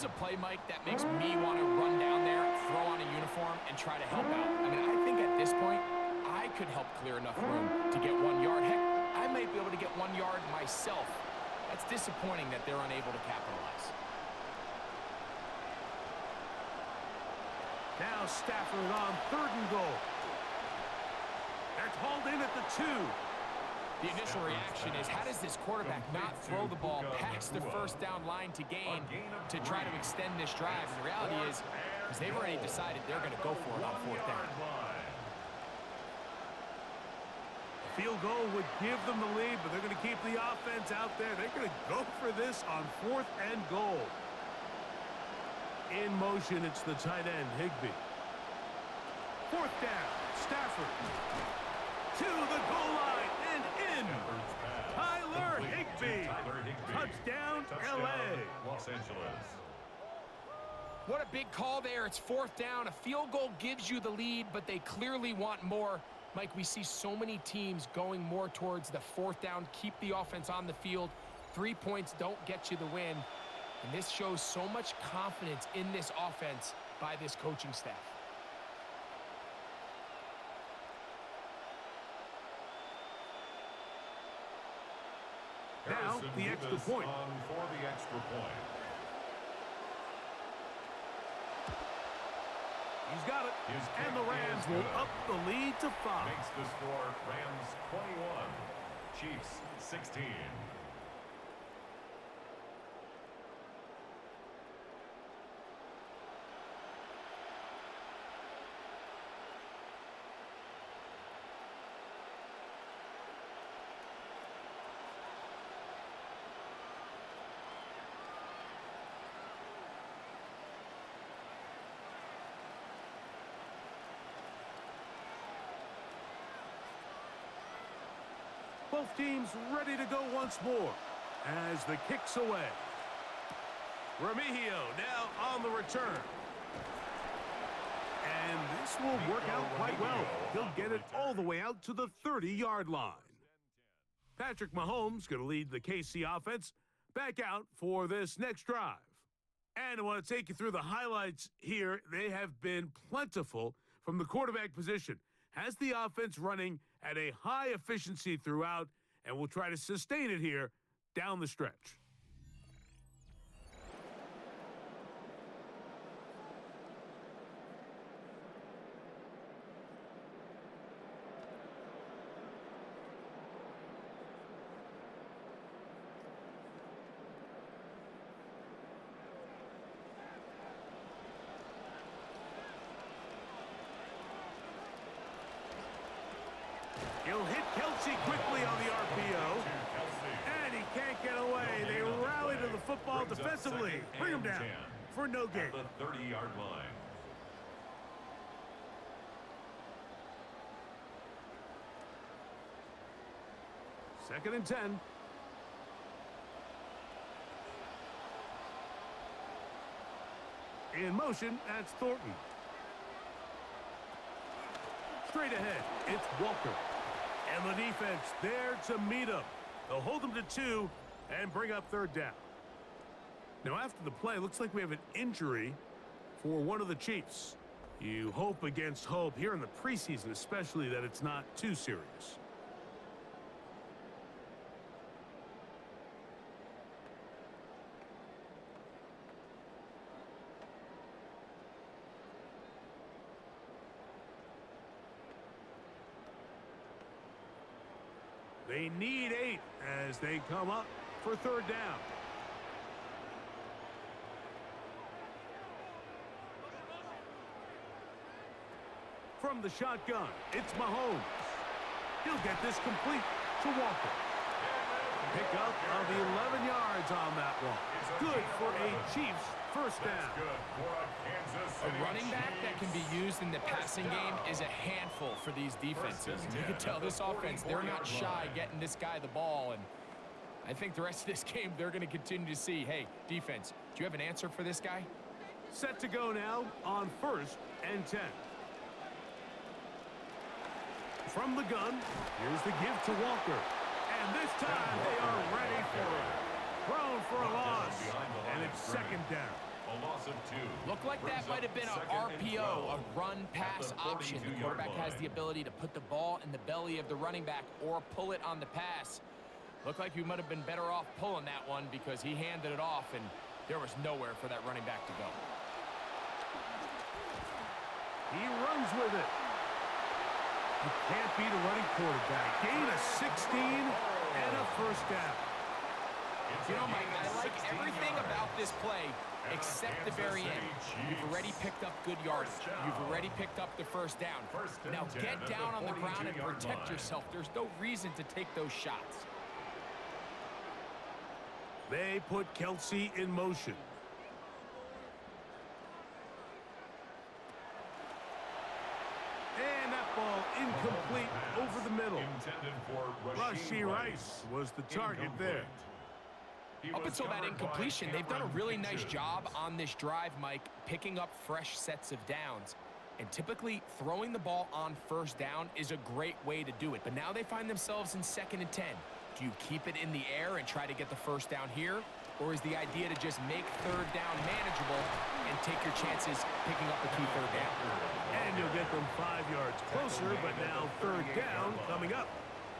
is a play, Mike, that makes me want to run down there, throw on a uniform, and try to help out. I mean, I think at this point, I could help clear enough room to get 1 yard. Heck, I might be able to get 1 yard myself. That's disappointing that they're unable to capitalize. Now Stafford on 3rd and goal. That's hauled in at the 2. The initial reaction is, how does this quarterback not throw the ball past the first down line to gain to try to extend this drive? And the reality is they've already decided they're going to go for it on 4th down. A field goal would give them the lead, but they're going to keep the offense out there. They're going to go for this on 4th and goal. In motion, it's the tight end, Higbee. 4th down, Stafford. To the goal line and in. Tyler Higbee. Touchdown, L.A. Los Angeles. What a big call there. It's 4th down. A field goal gives you the lead, but they clearly want more. Mike, we see so many teams going more towards the 4th down, keep the offense on the field. 3 points don't get you the win. And this shows so much confidence in this offense by this coaching staff. Now, the extra point. For the extra point. He's got it. And the Rams will up the lead to 5. Makes the score Rams 21, Chiefs 16. Both teams ready to go once more as the kick's away. Remigio now on the return. And this will work out quite well. He'll get it all the way out to the 30-yard line. Patrick Mahomes going to lead the KC offense back out for this next drive. And I want to take you through the highlights here. They have been plentiful from the quarterback position. Has the offense running at a high efficiency throughout, and we'll try to sustain it here down the stretch. He'll hit Kelsey quickly on the RPO. And he can't get away. They rally to the football defensively. Bring him down for no gain. At the 30-yard line. Second and 10. In motion, that's Thornton. Straight ahead, it's Walker. And the defense there to meet him. They'll hold him to 2 and bring up 3rd down. Now, after the play, looks like we have an injury for one of the Chiefs. You hope against hope here in the preseason, especially, that it's not too serious. They need 8 as they come up for 3rd down. From the shotgun, it's Mahomes. He'll get this complete to Walker. Pick up of 11 yards on that one. Good for a Chiefs first down. A running back that can be used in the passing game is a handful for these defenses. And you can tell this offense, they're not shy getting this guy the ball. And I think the rest of this game, they're going to continue to see, hey, defense, do you have an answer for this guy? Set to go now on 1st and 10. From the gun, here's the give to Walker. And this time they are ready for it. Thrown for a loss, and it's 2nd down. A loss of 2. Looked like that might have been an RPO, a run-pass option. The quarterback has the ability to put the ball in the belly of the running back or pull it on the pass. Looked like he might have been better off pulling that one because he handed it off, and there was nowhere for that running back to go. He runs with it. You can't beat a running quarterback. Gain of 16 and a first down. You know, Mike, I like everything about this play except the very end. You've already picked up good yardage. You've already picked up the first down. Now get down on the ground and protect yourself. There's no reason to take those shots. They put Kelsey in motion. And that ball incomplete over the middle. Rashee Rice was the target there. Up until that incompletion, they've done a really nice job on this drive, Mike, picking up fresh sets of downs. And typically, throwing the ball on first down is a great way to do it. But now they find themselves in 2nd and 10. Do you keep it in the air and try to get the first down here? Or is the idea to just make 3rd down manageable and take your chances picking up a key 3rd down? And you'll get them 5 yards closer, but now 3rd down coming up.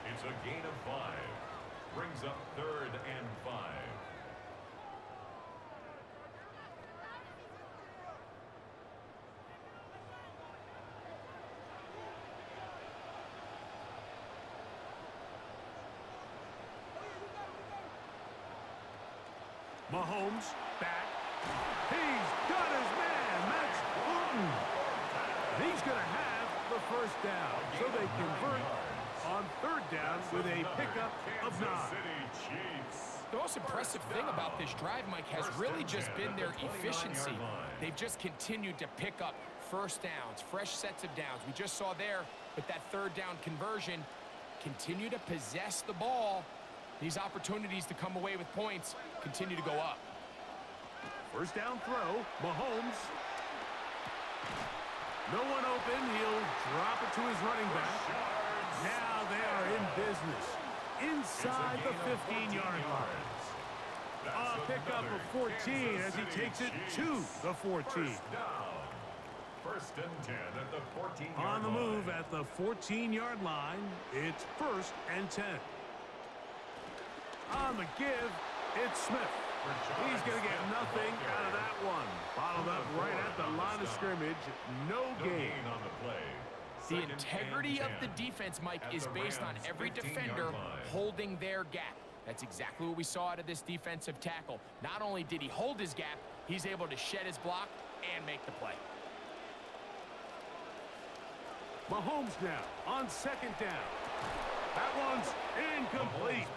It's a gain of 5. Brings up 3rd and 5. Mahomes back. He's got his man, Max Fulton. He's going to have the first down. So they convert on 3rd down with a pickup of 9. The most impressive thing about this drive, Mike, has really just been their efficiency. They've just continued to pick up first downs, fresh sets of downs. We just saw there with that 3rd down conversion, continue to possess the ball. These opportunities to come away with points continue to go up. First down throw, Mahomes. No one open. He'll drop it to his running back. Now they are in business inside the 15-yard line. A pickup of 14 as he takes it to the 14. First and 10 at the 14-yard line. On the move at the 14-yard line, it's 1st and 10. On the give, it's Smith. He's going to get nothing out of that one. Bottled up right at the line of scrimmage. No gain on the play. The integrity of the defense, Mike, is based on every defender holding their gap. That's exactly what we saw out of this defensive tackle. Not only did he hold his gap, he's able to shed his block and make the play. Mahomes now on 2nd down. That one's incomplete.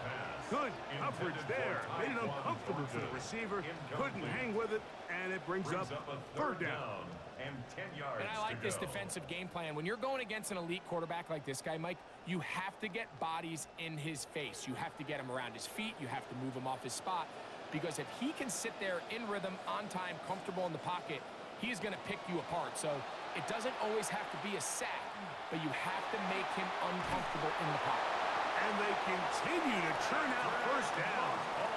Good coverage there. Made it uncomfortable for the receiver. Couldn't hang with it, and it brings up 3rd down. And 10 yards. And I like this defensive game plan. When you're going against an elite quarterback like this guy, Mike, you have to get bodies in his face. You have to get him around his feet. You have to move him off his spot. Because if he can sit there in rhythm, on time, comfortable in the pocket, he's going to pick you apart. So it doesn't always have to be a sack, but you have to make him uncomfortable in the pocket. And they continue to churn out first down.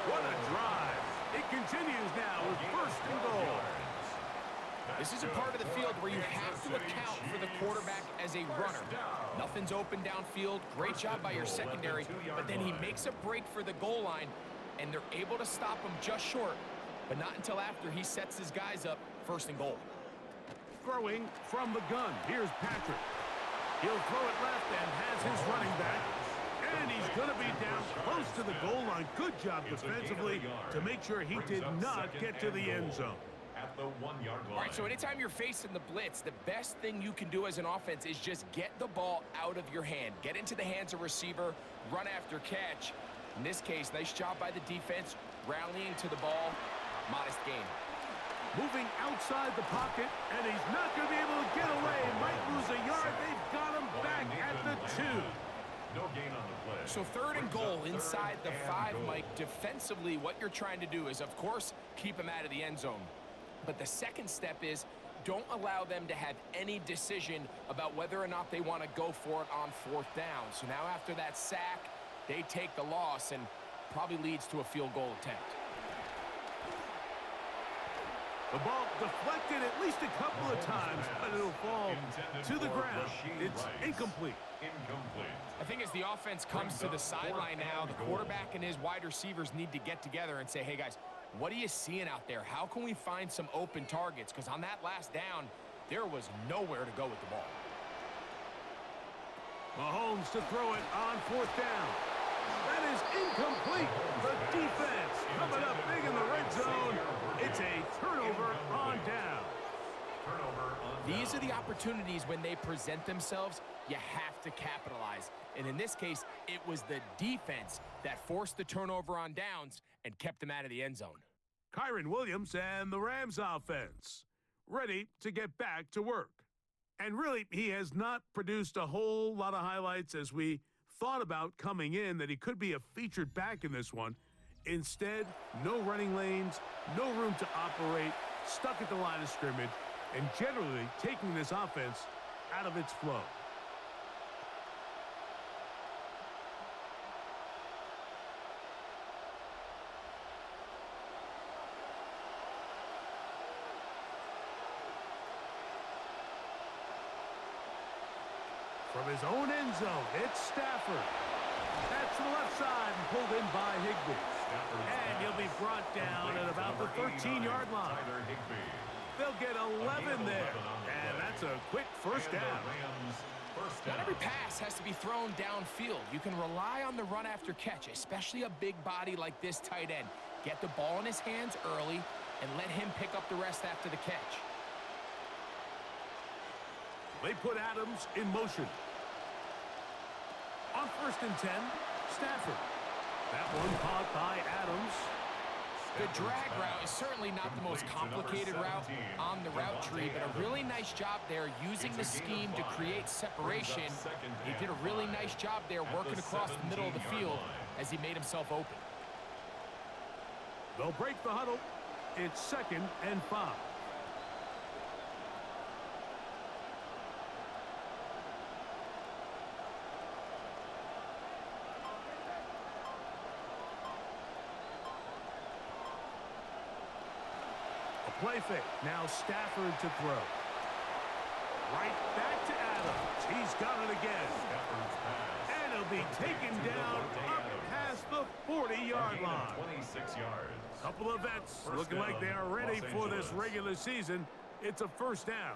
What a drive. It continues now with 1st and goal. This is a part of the field where you have to account for the quarterback as a runner. Nothing's open downfield. Great job by your secondary. But then he makes a break for the goal line, and they're able to stop him just short. But not until after he sets his guys up 1st and goal. Throwing from the gun. Here's Patrick. He'll throw it left and has his running back. And he's going to be down close to the goal line. Good job defensively to make sure he did not get to the end zone. At the 1-yard line. All right, so anytime you're facing the blitz, the best thing you can do as an offense is just get the ball out of your hand. Get into the hands of receiver, run after catch. In this case, nice job by the defense, rallying to the ball. Modest gain. Moving outside the pocket, and he's not going to be able to get away. Might lose a yard. They've got him back at the 2. No gain on the play. So 3rd and goal inside the 5, Mike. Defensively, what you're trying to do is, of course, keep him out of the end zone. But the second step is don't allow them to have any decision about whether or not they want to go for it on 4th down. So now after that sack, they take the loss and probably leads to a field goal attempt. The ball deflected at least a couple of times, but it'll fall to the ground. It's incomplete. I think as the offense comes to the sideline now, the quarterback and his wide receivers need to get together and say, hey, guys, what are you seeing out there? How can we find some open targets? Because on that last down, there was nowhere to go with the ball. Mahomes to throw it on 4th down. That is incomplete. The defense coming up big in the red zone. It's a turnover on down. These are the opportunities when they present themselves, you have to capitalize. And in this case, it was the defense that forced the turnover on downs and kept them out of the end zone. Kyron Williams and the Rams offense ready to get back to work. And really, he has not produced a whole lot of highlights as we thought about coming in that he could be a featured back in this one. Instead, no running lanes, no room to operate, stuck at the line of scrimmage, and generally taking this offense out of its flow. From his own end zone, it's Stafford. That's to the left side and pulled in by Higbee. And he'll be brought down at about the 13-yard line. They'll get 11 there. And that's a quick first down. Not every pass has to be thrown downfield. You can rely on the run after catch, especially a big body like this tight end. Get the ball in his hands early and let him pick up the rest after the catch. They put Adams in motion. On 1st and 10, Stafford. That one caught by Adams. The drag route is certainly not the most complicated route on the route tree, but a really nice job there using the scheme to create separation. He did a really nice job there working across the middle of the field as he made himself open. They'll break the huddle. It's 2nd and 5. Play fake. Now Stafford to throw. Right back to Adams. He's got it again. And he'll be taken down up past the 40-yard line. 26 yards. Couple of vets looking like they are ready for this regular season. It's a first down.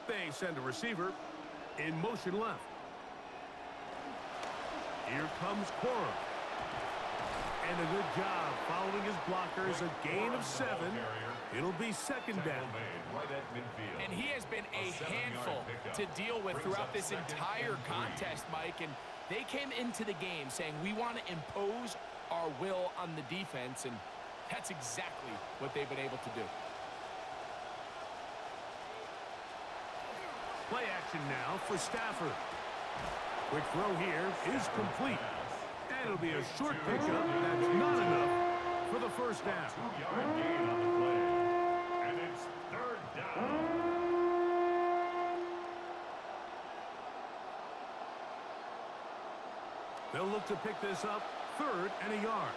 They send a receiver in motion left. Here comes Cora. And a good job following his blockers. A gain of 7. It'll be 2nd down. And he has been a handful to deal with throughout this entire contest, Mike. And they came into the game saying, we want to impose our will on the defense. And that's exactly what they've been able to do. Play action now for Stafford. Quick throw here is complete. And it'll be a short pickup. That's not enough for the first down. 2-yard gain on the play. And it's 3rd down. They'll look to pick this up 3rd and a yard.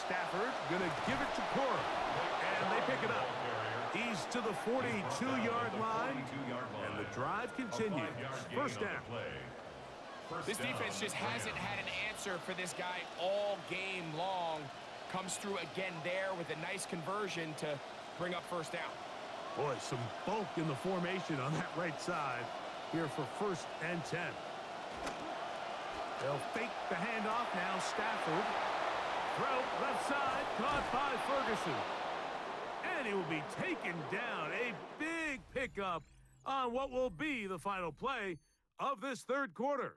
Stafford going to give it to Cora. And they pick it up. He's to the 42-yard line. And the drive continues. First down. This defense just hasn't had an answer for this guy all game long. Comes through again there with a nice conversion to bring up first down. Boy, some bulk in the formation on that right side here for 1st and 10. They'll fake the handoff now. Stafford. Throw left side, caught by Ferguson. And he will be taken down. A big pickup on what will be the final play of this 3rd quarter.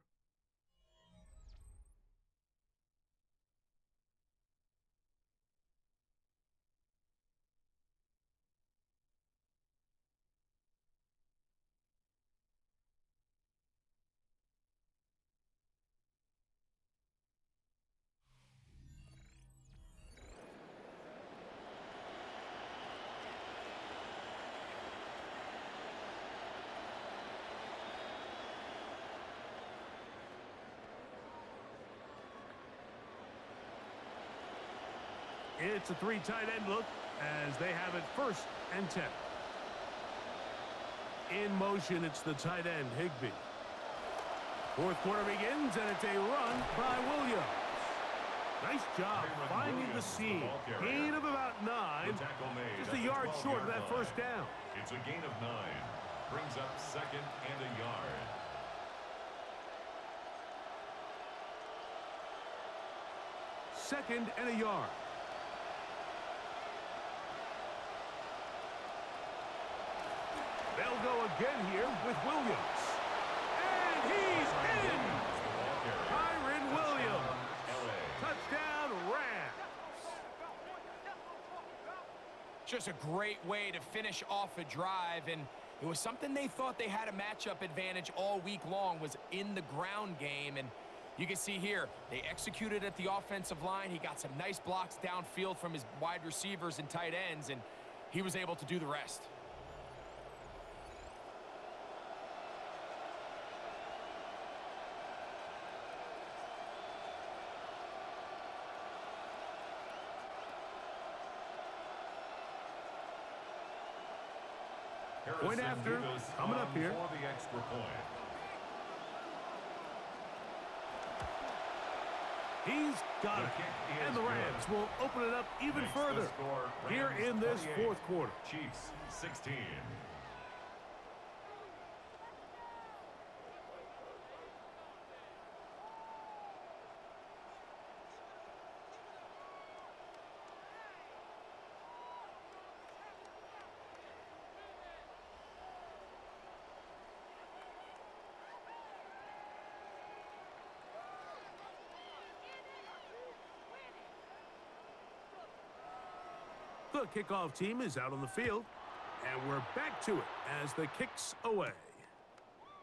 It's a three tight end look as they have it 1st and 10. In motion, it's the tight end, Higbee. 4th quarter begins, and it's a run by Williams. Nice job finding the seam. Gain of about 9. Just a yard short of that 1st down. It's a gain of 9. Brings up 2nd and a yard. Second and a yard. They'll go again here with Williams. And he's in! Kyron Williams. Touchdown, Rams. Just a great way to finish off a drive, and it was something they thought they had a matchup advantage all week long, was in the ground game. And you can see here, they executed at the offensive line. He got some nice blocks downfield from his wide receivers and tight ends, and he was able to do the rest. Point after, coming up here. For the extra point. He's got it. And the Rams will open it up even further here in this 4th quarter. Chiefs 16. The kickoff team is out on the field, and we're back to it as the kick's away.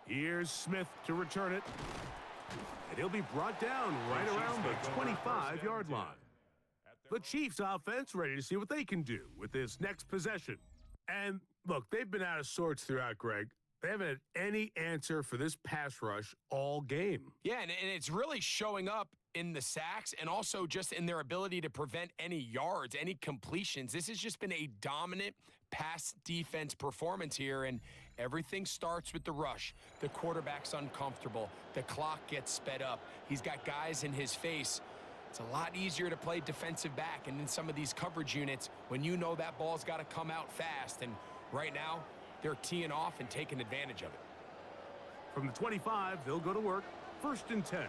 Here's Smith to return it, and he'll be brought down right around the 25-yard line. The Chiefs offense ready to see what they can do with this next possession. And look, they've been out of sorts throughout, Greg. They haven't had any answer for this pass rush all game. Yeah, and it's really showing up in the sacks and also just in their ability to prevent any yards, any completions. This has just been a dominant pass defense performance here, and everything starts with the rush. The quarterback's uncomfortable. The clock gets sped up. He's got guys in his face. It's a lot easier to play defensive back, and in some of these coverage units, when you know that ball's got to come out fast, and right now, they're teeing off and taking advantage of it. From the 25, they'll go to work. 1st and 10.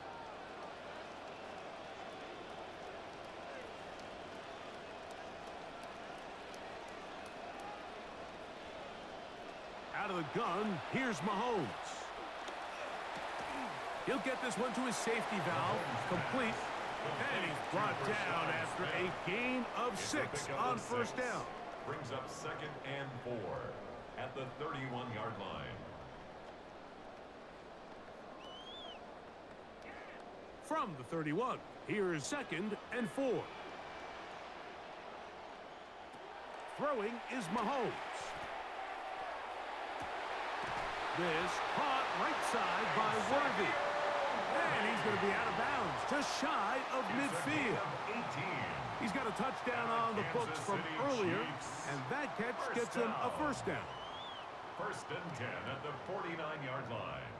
Out of the gun, here's Mahomes. He'll get this one to his safety valve, complete, and he's brought down after a gain of 6 on 1st down. Brings up 2nd and 4 at the 31-yard line. From the 31, here's 2nd and 4. Throwing is Mahomes. This caught right side by Worthy. And he's going to be out of bounds, just shy of midfield. He's got a touchdown on the books from earlier, and that catch gets him a 1st down. 1st and 10 at the 49-yard line.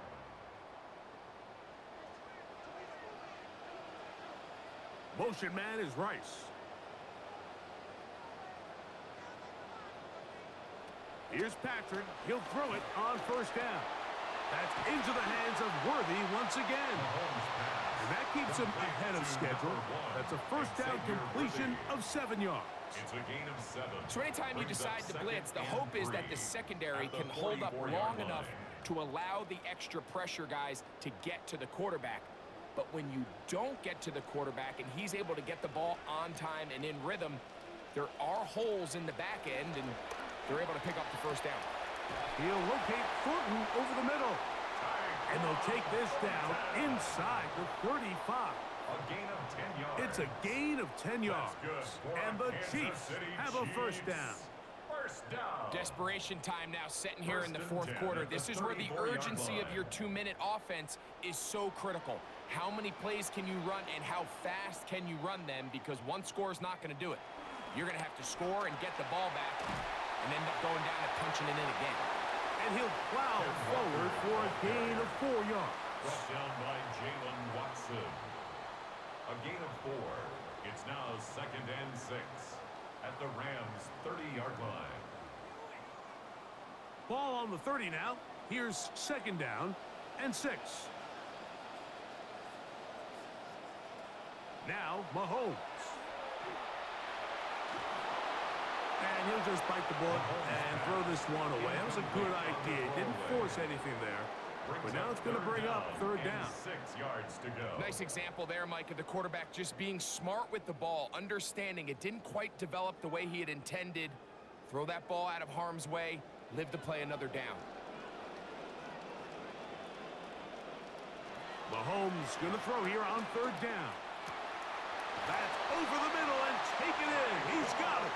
Motion man is Rice. Here's Patrick. He'll throw it on 1st down. That's into the hands of Worthy once again. And that keeps him ahead of schedule. That's a 1st down completion of 7 yards. It's a gain of 7. So anytime you decide to blitz, the hope is that the secondary can hold up long enough to allow the extra pressure guys to get to the quarterback. But when you don't get to the quarterback and he's able to get the ball on time and in rhythm, there are holes in the back end, and they're able to pick up the 1st down. He'll locate Thornton over the middle. And they'll take this down inside the 35. A gain of 10 yards. It's a gain of 10 yards. And the Chiefs have a 1st down. 1st down. Desperation time now setting here in the 4th quarter. This is where the urgency of your 2-minute offense is so critical. how many plays can you run and how fast can you run them, because one score is not going to do it. You're going to have to score and get the ball back and end up going down and punching it in again. And he'll plow forward for a gain of 4 yards. Brought down by Jalen Watson. A gain of 4. It's now 2nd and 6 at the Rams' 30-yard line. Ball on the 30 now. Here's 2nd down and 6. Now Mahomes. And he'll just bite the bullet and throw this one away. That was a good idea. Didn't force anything there. But now it's going to bring up 3rd down. 6 yards to go. Nice example there, Mike, of the quarterback just being smart with the ball, understanding it didn't quite develop the way he had intended. Throw that ball out of harm's way, live to play another down. Mahomes going to throw here on 3rd down. That's over the middle and taken in. He's got it.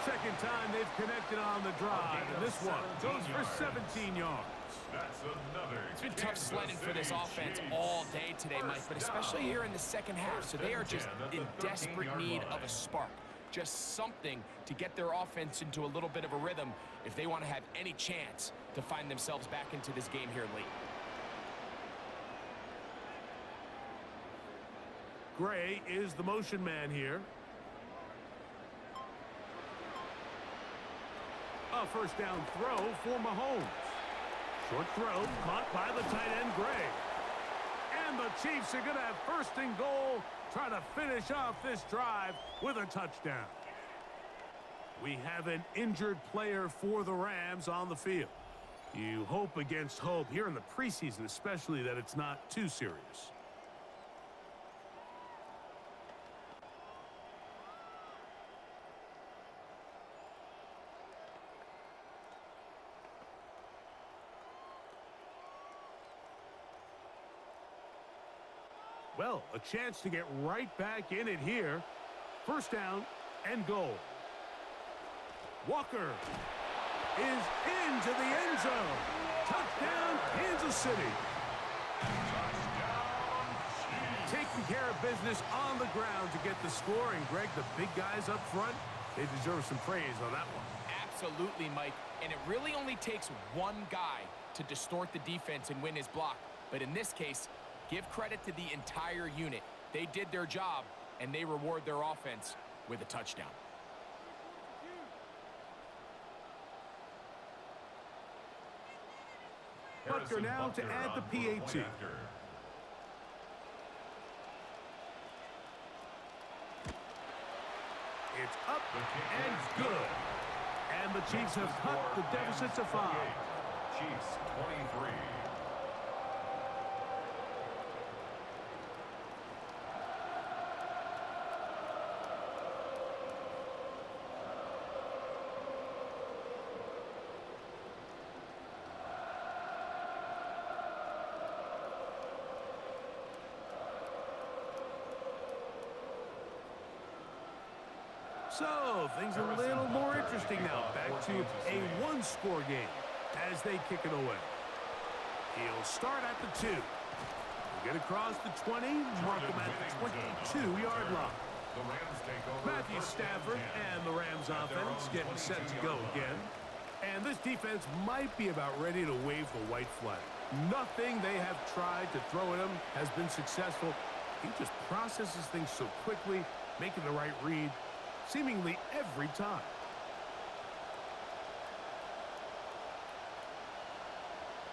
2nd time they've connected on the drive, and this one goes for 17 yards. That's another. It's been tough sledding for this offense all day today, Mike, but especially here in the 2nd half. So they are just in desperate need of a spark, just something to get their offense into a little bit of a rhythm if they want to have any chance to find themselves back into this game here late. Gray is the motion man here. A 1st down throw for Mahomes. Short throw caught by the tight end Gray. And the Chiefs are going to have 1st and goal, trying to finish off this drive with a touchdown. We have an injured player for the Rams on the field. You hope against hope here in the preseason, especially, that it's not too serious. Well, a chance to get right back in it here. 1st down and goal. Walker is into the end zone. Touchdown, Kansas City. Taking care of business on the ground to get the score. And, Greg, the big guys up front, they deserve some praise on that one. Absolutely, Mike. And it really only takes one guy to distort the defense and win his block. But in this case, give credit to the entire unit. They did their job, and they reward their offense with a touchdown. Butker now to add the PAT. It's up and good. And the Chiefs have cut the deficit to 5. Chiefs 23. So, things are a little more interesting now. Back to a 1-score game as they kick it away. He'll start at the 2. Get across the 20, mark him at the 22-yard line. Matthew Stafford and the Rams offense getting set to go again. And this defense might be about ready to wave the white flag. Nothing they have tried to throw at him has been successful. He just processes things so quickly, making the right read seemingly every time.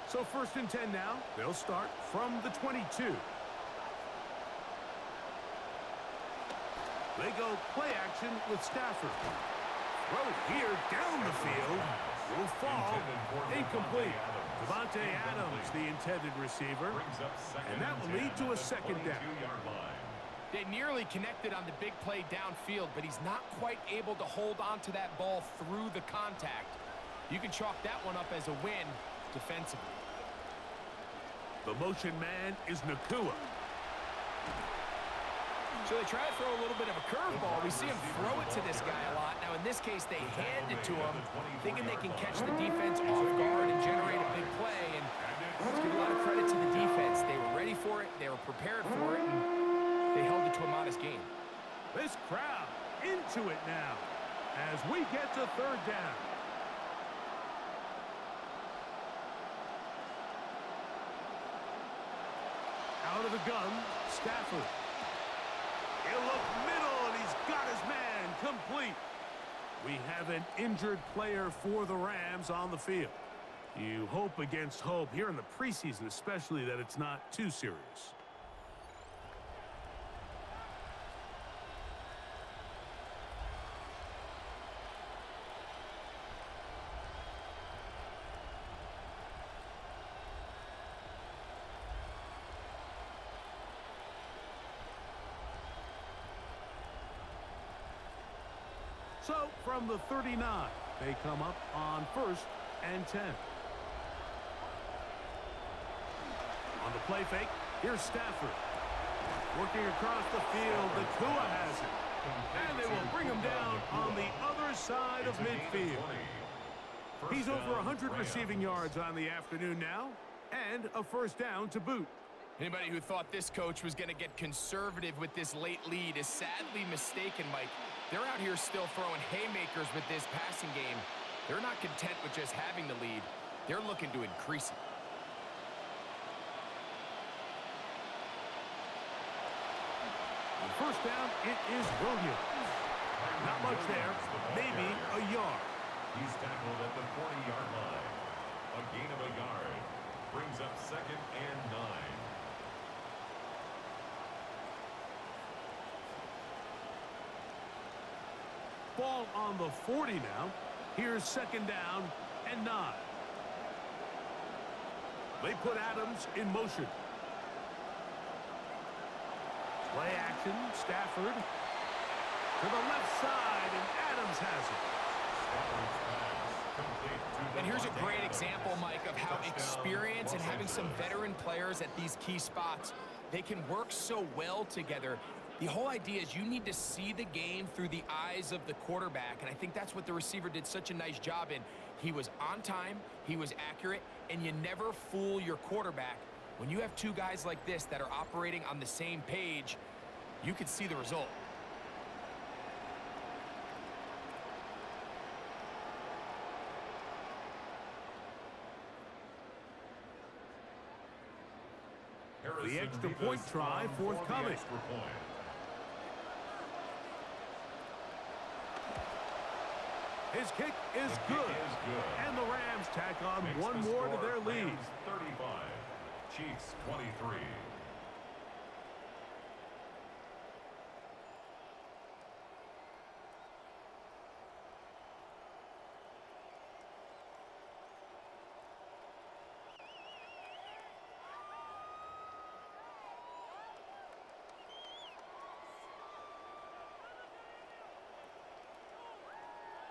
So 1st and 10 now. They'll start from the 22. They go play action with Stafford. Throw here down the field. Will fall. Incomplete. Devontae Adams, the intended receiver. And that will lead to a 2nd down. They nearly connected on the big play downfield, but he's not quite able to hold on to that ball through the contact. You can chalk that one up as a win defensively. The motion man is Nakua. So they try to throw a little bit of a curveball. We see him throw it to this guy a lot. Now, in this case, they hand it to him, thinking they can catch the defense off guard and generate a big play. And let's give a lot of credit to the defense. They were ready for it. They were to it now as we get to third down. Out of the gun, Stafford. He'll look middle, and he's got his man complete. We have an injured player for the Rams on the field. You hope against hope here in the preseason, especially, that it's not too serious. So, from the 39, they come up on 1st and 10. On the play fake, here's Stafford. Working across the field, the Tua has it. And they will bring him down on the other side of midfield. He's over 100 receiving yards on the afternoon now, and a first down to boot. Anybody who thought this coach was going to get conservative with this late lead is sadly mistaken, Mike. They're out here still throwing haymakers with this passing game. They're not content with just having the lead. They're looking to increase it. On first down, it is Williams. Not much there, maybe a yard. He's tackled at the 40-yard line. A gain of a yard. Brings up 2nd and 9. Ball on the 40 now. Here's 2nd down and 9. They put Adams in motion. Play action, Stafford. To the left side, and Adams has it. And here's a great example, Mike, of how experience and having some veteran players at these key spots, they can work so well together. The whole idea is you need to see the game through the eyes of the quarterback, and I think that's what the receiver did such a nice job in. He was on time, he was accurate, and you never fool your quarterback. When you have two guys like this that are operating on the same page, you can see the result. The extra point try forthcoming. His kick is good. And the Rams tack on one more to their lead. 35, Chiefs 23.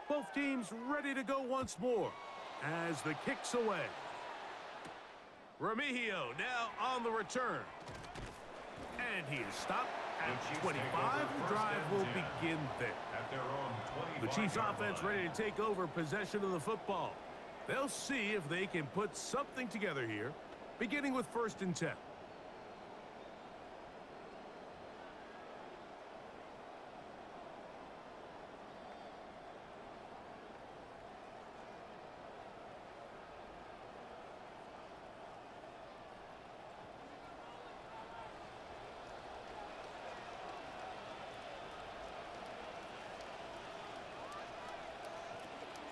Both teams ready to go once more as the kick's away. Remigio now on the return. And he is stopped at 25. The drive will begin there. The Chiefs offense ready to take over possession of the football. They'll see if they can put something together here, beginning with 1st and 10.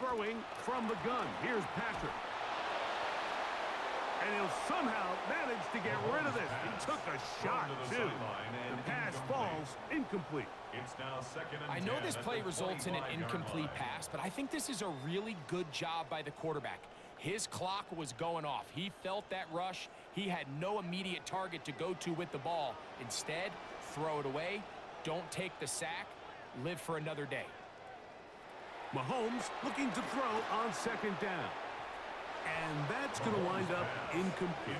Throwing from the gun. Here's Patrick. And he'll somehow manage to get rid of this. He took a shot, too. The pass falls incomplete. It's now 2nd and 10. I know this play results in an incomplete pass, but I think this is a really good job by the quarterback. His clock was going off. He felt that rush. He had no immediate target to go to with the ball. Instead, throw it away. Don't take the sack. Live for another day. Mahomes looking to throw on 2nd down. And that's going to wind up incomplete.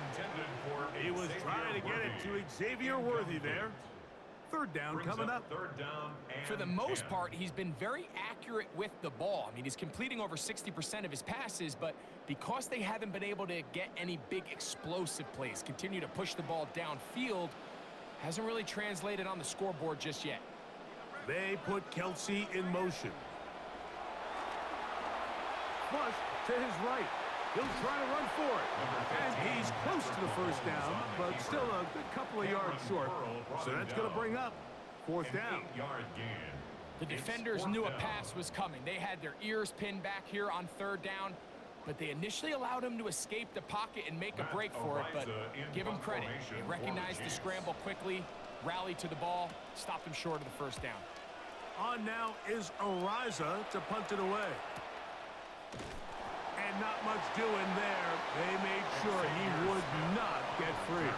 He was trying to get it to Xavier Worthy there. 3rd down coming up. For the most part, he's been very accurate with the ball. I mean, he's completing over 60% of his passes, but because they haven't been able to get any big explosive plays, continue to push the ball downfield, hasn't really translated on the scoreboard just yet. They put Kelsey in motion. Flush to his right. He'll try to run for it. And he's close to the first down, but still a good couple of yards short. So that's going to bring up fourth down. The defenders knew a pass was coming. They had their ears pinned back here on third down, but they initially allowed him to escape the pocket and make a break for it, but give him credit. They recognized the scramble quickly, rallied to the ball, stopped him short of the first down. On now is Ariza to punt it away. And not much doing there. They made sure he would not get free.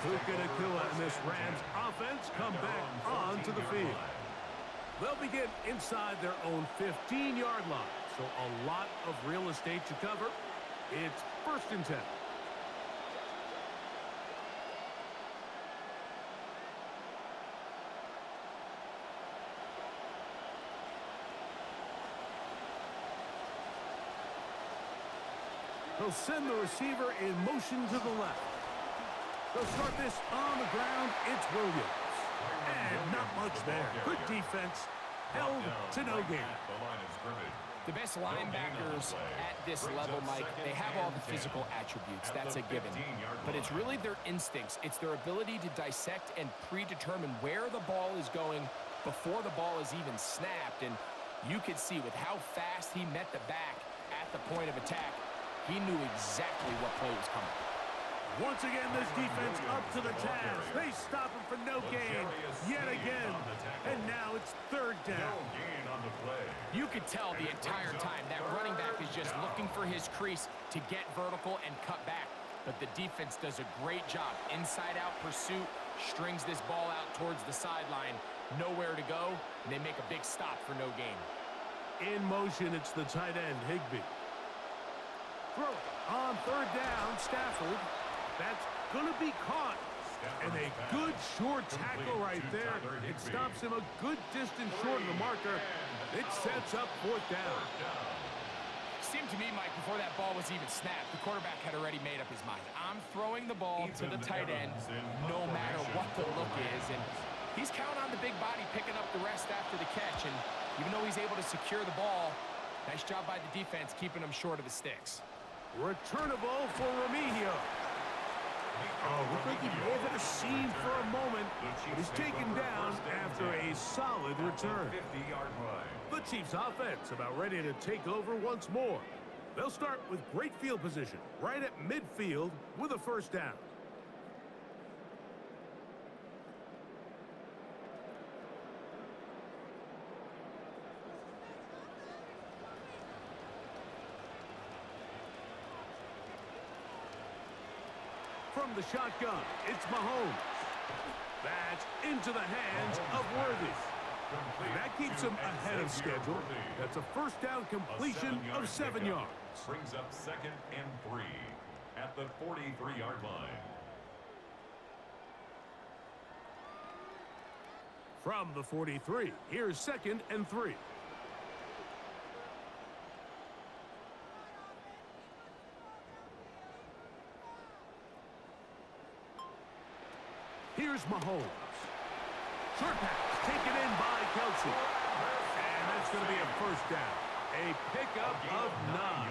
Puka Nacua and this Rams offense come back onto the field. They'll begin inside their own 15-yard line, so a lot of real estate to cover. It's 1st and 10. They'll send the receiver in motion to the left. They'll start this on the ground. It's Williams. And not much there. Good defense. Held to no gain. The best linebackers at this level, Mike, they have all the physical attributes. That's a given. But it's really their instincts. It's their ability to dissect and predetermine where the ball is going before the ball is even snapped. And you could see with how fast he met the back at the point of attack, he knew exactly what play was coming. Once again, this defense up to the task. They stop him for no gain yet again. And now it's 3rd down. You could tell the entire time that running back is just looking for his crease to get vertical and cut back. But the defense does a great job. Inside-out pursuit, strings this ball out towards the sideline. Nowhere to go, and they make a big stop for no gain. In motion, it's the tight end, Higbee. Throw it on 3rd down, Stafford. That's going to be caught. And a good short tackle right there. It stops him a good distance short of the marker. It sets up 4th down. Seemed to me, Mike, before that ball was even snapped, the quarterback had already made up his mind. I'm throwing the ball to the tight end no matter what the look is. And he's counting on the big body picking up the rest after the catch. And even though he's able to secure the ball, nice job by the defense keeping him short of the sticks. Returnable for Remigio. Oh, looked like he may have had a seam for a moment, but he's taken down after a solid return. The Chiefs offense about ready to take over once more. They'll start with great field position right at midfield with a 1st down. From the shotgun, it's Mahomes. That's into the hands of Worthy. That keeps him ahead of schedule. That's a 1st down completion of 7 yards. Brings up 2nd and 3 at the 43-yard line. From the 43, here's 2nd and 3. Here's Mahomes. Short pass taken in by Kelsey. And that's going to be a 1st down. A pickup of 9.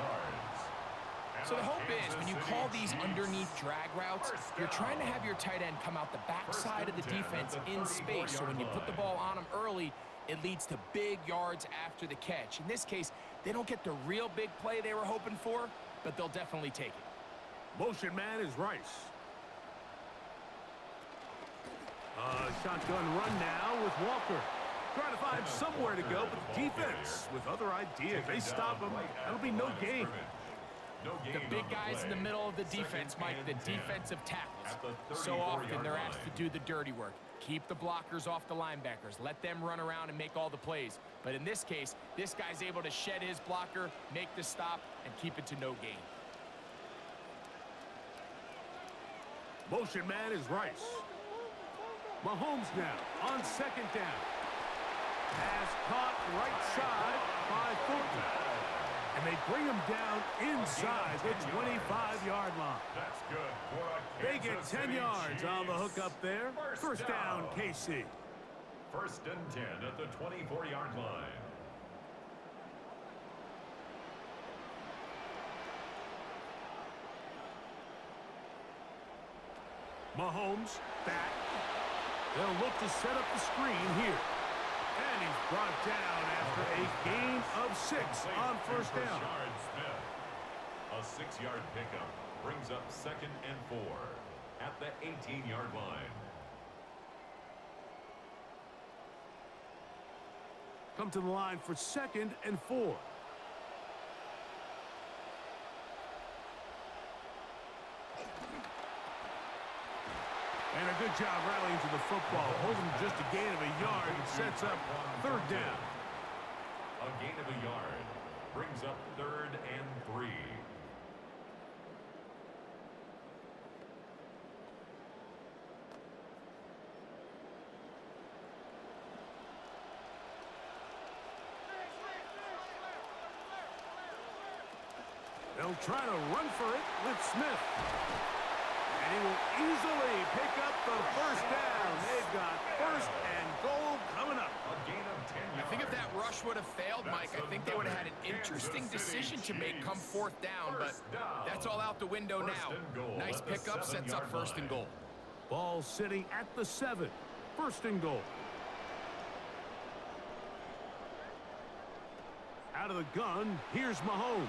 So the hope is when you call these underneath drag routes, you're trying to have your tight end come out the backside of the defense in space. So when you put the ball on him early, it leads to big yards after the catch. In this case, they don't get the real big play they were hoping for, but they'll definitely take it. Motion man is Rice. Shotgun run now with Walker. Trying to find somewhere to go, but the defense with other ideas. They stop him. That'll be no gain. The big guys in the middle of the defense, Mike, the defensive tackles. So often they're asked to do the dirty work. Keep the blockers off the linebackers. Let them run around and make all the plays. But in this case, this guy's able to shed his blocker, make the stop, and keep it to no gain. Motion man is Rice. Mahomes now on 2nd down. Pass caught right side by Fulton. And they bring him down inside the 25-yard line. That's good. They get 10 yards on the hook up there. 1st down, KC. First and 10 at the 24-yard line. Mahomes back. They'll look to set up the screen here. And he's brought down after a gain of 6 on first down. A 6-yard pickup brings up 2nd and 4 at the 18-yard line. Come to the line for 2nd and 4. And a good job rallying to the football, holding just a gain of a yard and sets up 3rd down. A gain of a yard brings up 3rd and 3. They'll try to run for it with Smith. And he will easily pick up the first down. They've got 1st and goal coming up. A gain of 10 yards. I think if that rush would have failed, Mike, I think they would have had an interesting decision to make come 4th down, but that's all out the window now. Nice pickup, sets up 1st and goal. Ball sitting at the 7. 1st and goal. Out of the gun, here's Mahomes.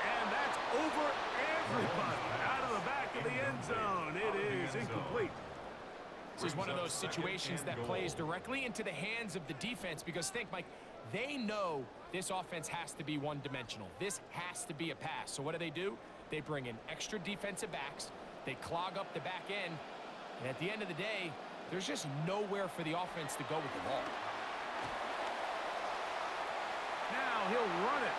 And that's over everybody. Out of the back of the end zone. It is incomplete. This is one of those situations that plays directly into the hands of the defense because think, Mike, they know this offense has to be one-dimensional. This has to be a pass. So what do? They bring in extra defensive backs. They clog up the back end. And at the end of the day, there's just nowhere for the offense to go with the ball. Now he'll run it.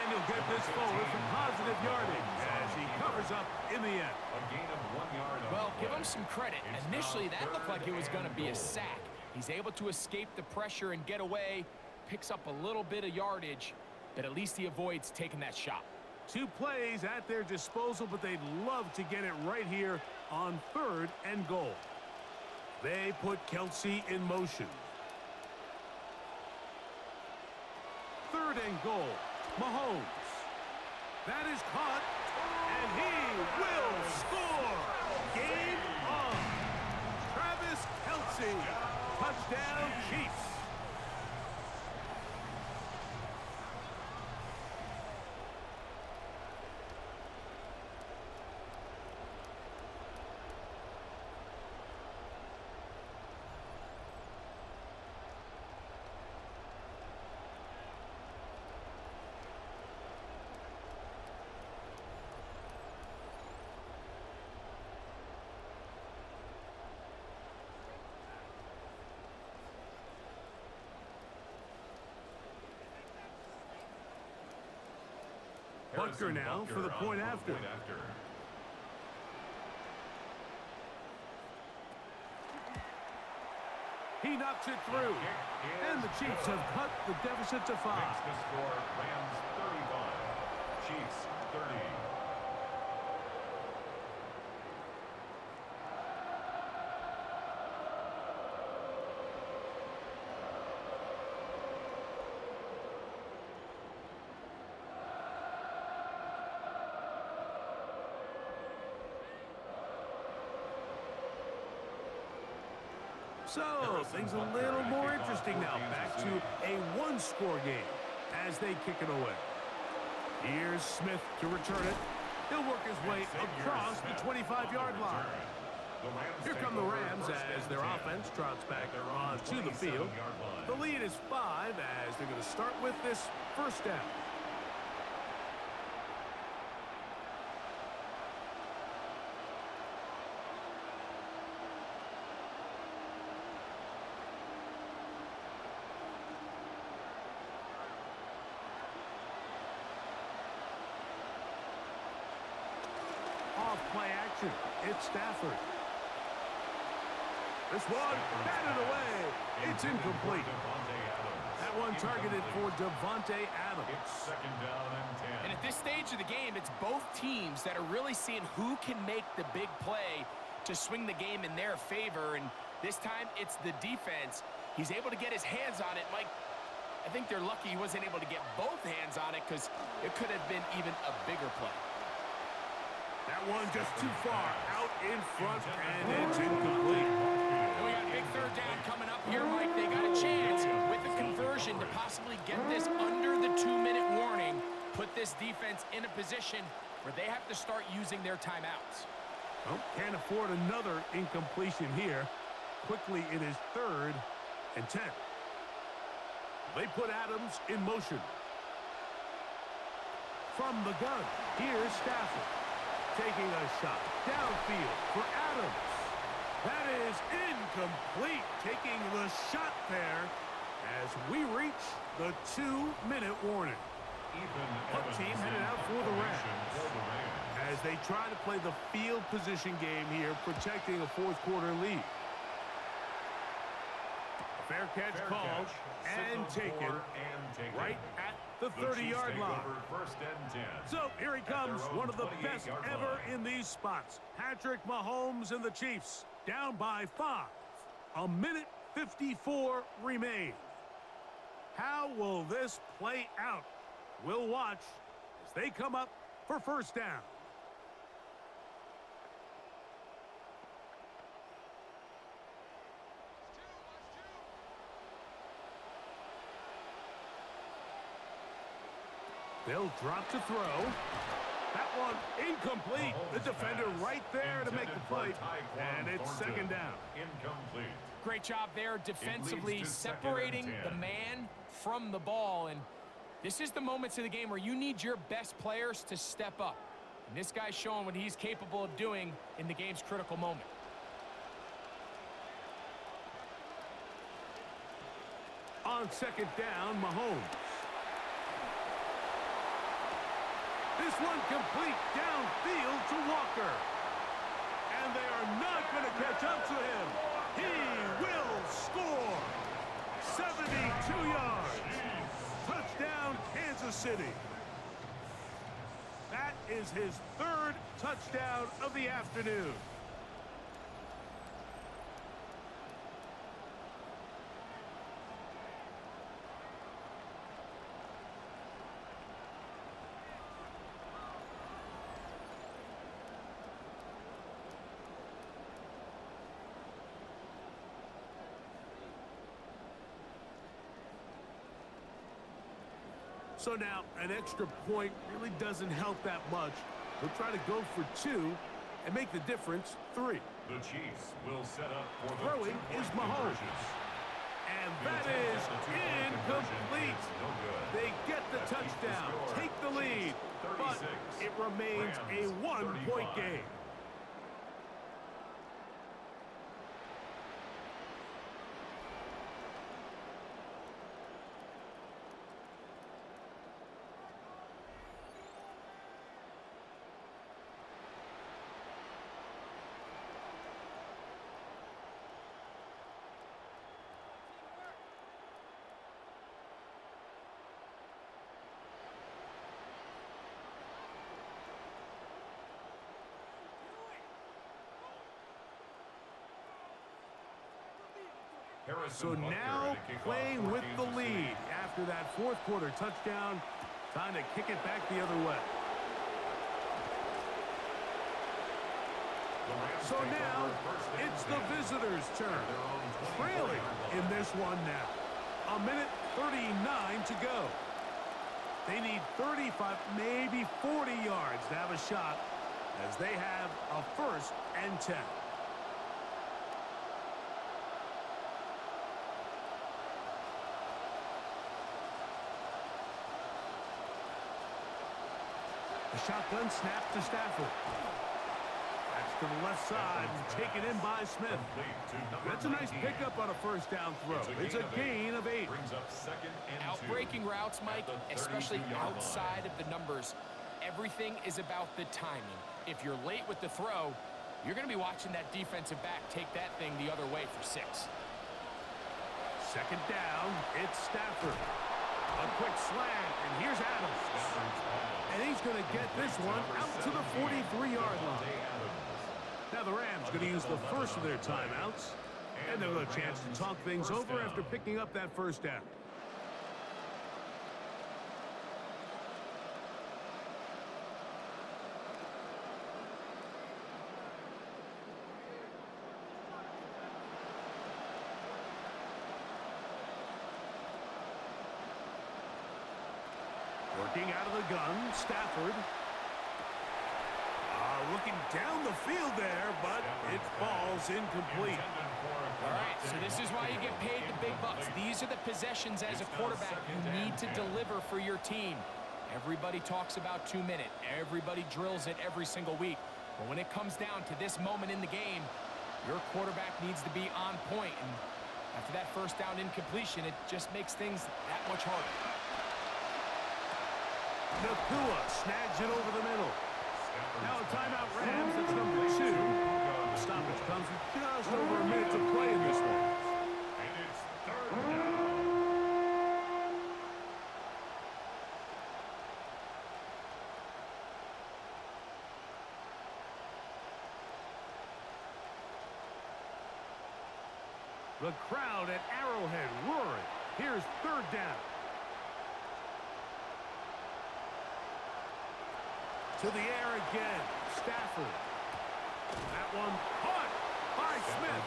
And he'll get this forward for positive yardage as he covers up in the end. A gain of 1 yard. Well, give him some credit. Initially, that looked like it was going to be a sack. He's able to escape the pressure and get away, picks up a little bit of yardage, but at least he avoids taking that shot. 2 plays at their disposal, but they'd love to get it right here on 3rd and goal. They put Kelsey in motion. 3rd and goal. Mahomes. That is caught, and he will score. Game on. Travis Kelsey. Touchdown, Chiefs. Butker now for the point after. He knocks it through. And the Chiefs have cut the deficit to 5. Makes the score Rams 35, Chiefs 30. So, things a little more interesting now. Back to a 1-score game as they kick it away. Here's Smith to return it. He'll work his way across the 25-yard line. Here come the Rams as their offense trots back onto the field. The lead is 5 as they're going to start with this 1st down. Off-play action. It's Stafford. This one batted away. It's incomplete. That one targeted for Devontae Adams. It's 2nd down and 10. And at this stage of the game, it's both teams that are really seeing who can make the big play to swing the game in their favor, and this time it's the defense. He's able to get his hands on it. Mike, I think they're lucky he wasn't able to get both hands on it because it could have been even a bigger play. That one just too far out in front, and it's incomplete. And we got a big third down coming up here, Mike. They got a chance with the conversion to possibly get this under the 2-minute warning, put this defense in a position where they have to start using their timeouts. Well, can't afford another incompletion here. Quickly, it is 3rd and 10. They put Adams in motion. From the gun, here's Stafford. Taking a shot downfield for Adams. That is incomplete. Taking the shot there as we reach the 2-minute warning. What team headed out for the Rams as they try to play the field position game here, protecting a fourth-quarter lead. Fair catch called and taken right at the 30-yard line. So here he comes, one of the best ever in these spots. Patrick Mahomes and the Chiefs down by 5. 1:54 remain. How will this play out? We'll watch as they come up for first down. They'll drop to throw. That one incomplete. The defender right there to make the play. And it's second down. Incomplete. Great job there defensively, separating the man from the ball. And this is the moments of the game where you need your best players to step up. And this guy's showing what he's capable of doing in the game's critical moment. On second down, Mahomes. This one complete downfield to Walker. And they are not going to catch up to him. He will score. 72 yards. Touchdown, Kansas City. That is his 3rd touchdown of the afternoon. So now, an extra point really doesn't help that much. They'll try to go for 2 and make the difference 3. The Chiefs will set up for the Throwing is Mahomes. And that is incomplete. They get the touchdown, take the lead, but it remains a 1-point game. So now playing with the lead after that fourth-quarter touchdown. Time to kick it back the other way. So now it's the visitors' turn. Trailing in this one now. 1:39 to go. They need 35, maybe 40 yards to have a shot as they have a 1st and 10. The shotgun snap to Stafford. That's to the left side and taken in by Smith. That's a nice pickup on a 1st down throw. It's a gain of 8. Outbreaking routes, Mike, especially outside of the numbers, everything is about the timing. If you're late with the throw, you're going to be watching that defensive back take that thing the other way for 6. Second down, it's Stafford. A quick slant, and here's Adams. And he's going to get this one out to the 43-yard line. Now Now the Rams going to use the first of their timeouts. And they'll have a chance to talk things over after picking up that first down. Working out of the gun, Stafford. Looking down the field there, but it falls incomplete. All right, so this is why you get paid the big bucks. These are the possessions as a quarterback you need to deliver for your team. Everybody talks about 2 minute. Everybody drills it every single week. But when it comes down to this moment in the game, your quarterback needs to be on point. And after that first down incompletion, it just makes things that much harder. Nakua snags it over the middle. Now a timeout, Rams. That's number 2. The stoppage comes with just over a minute to play in this one. And it's third down. The crowd at Arrowhead roaring. Here's third down. To the air again. Stafford. That one caught by Smith.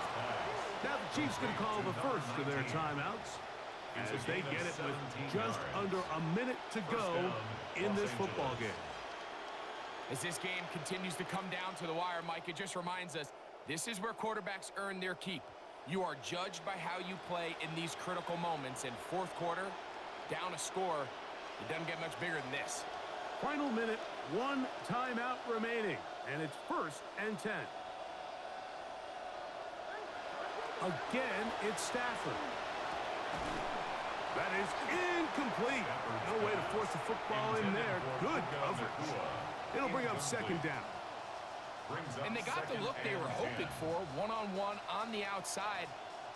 Now the Chiefs going to call the first of their timeouts as they get it with just under a minute to go in this football game. As this game continues to come down to the wire, Mike, it just reminds us this is where quarterbacks earn their keep. You are judged by how you play in these critical moments. In fourth quarter, down a score, it doesn't get much bigger than this. Final minute, 1 timeout remaining, and it's 1st and 10. Again, it's Stafford. That is incomplete. No way to force the football in there. Good coverage. It'll bring up second down. And they got the look they were hoping for, one-on-one on the outside.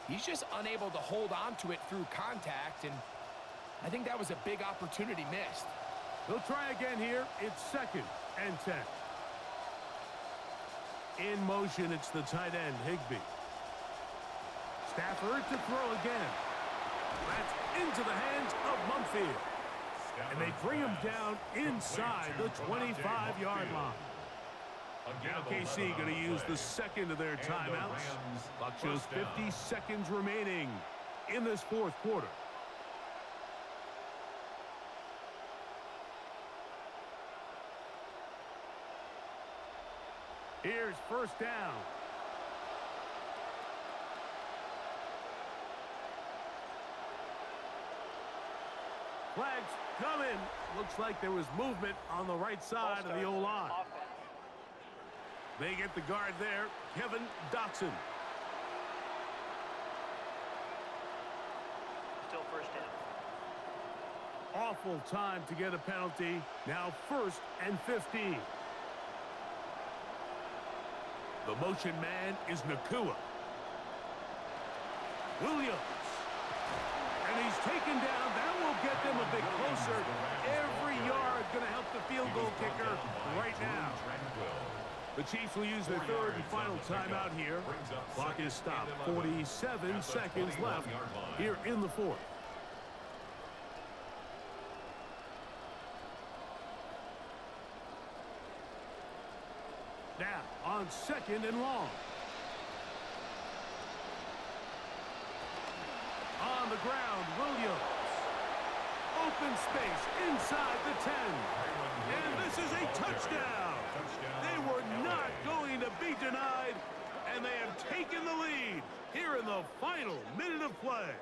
He's just unable to hold on to it through contact, and I think that was a big opportunity missed. They'll try again here. It's 2nd and 10. In motion, it's the tight end, Higbee. Stafford to throw again. That's into the hands of Munfield. And they bring him down inside the 25-yard line. Now KC going to use the second of their timeouts. Clock shows 50 seconds remaining in this fourth quarter. Here's first down. Flags coming. Looks like there was movement on the right side of the O-line. They get the guard there, Kevin Dotson. Still first down. Awful time to get a penalty. Now 1st and 15. The motion man is Nakua. Williams. And he's taken down. That will get them a bit closer. Every yard going to help the field goal kicker right now. The Chiefs will use their third and final timeout here. Clock is stopped. 47 seconds left here in the fourth. Now on 2nd and long. On the ground, Williams. Open space inside the 10. And this is a touchdown. They were not going to be denied, and they have taken the lead here in the final minute of play.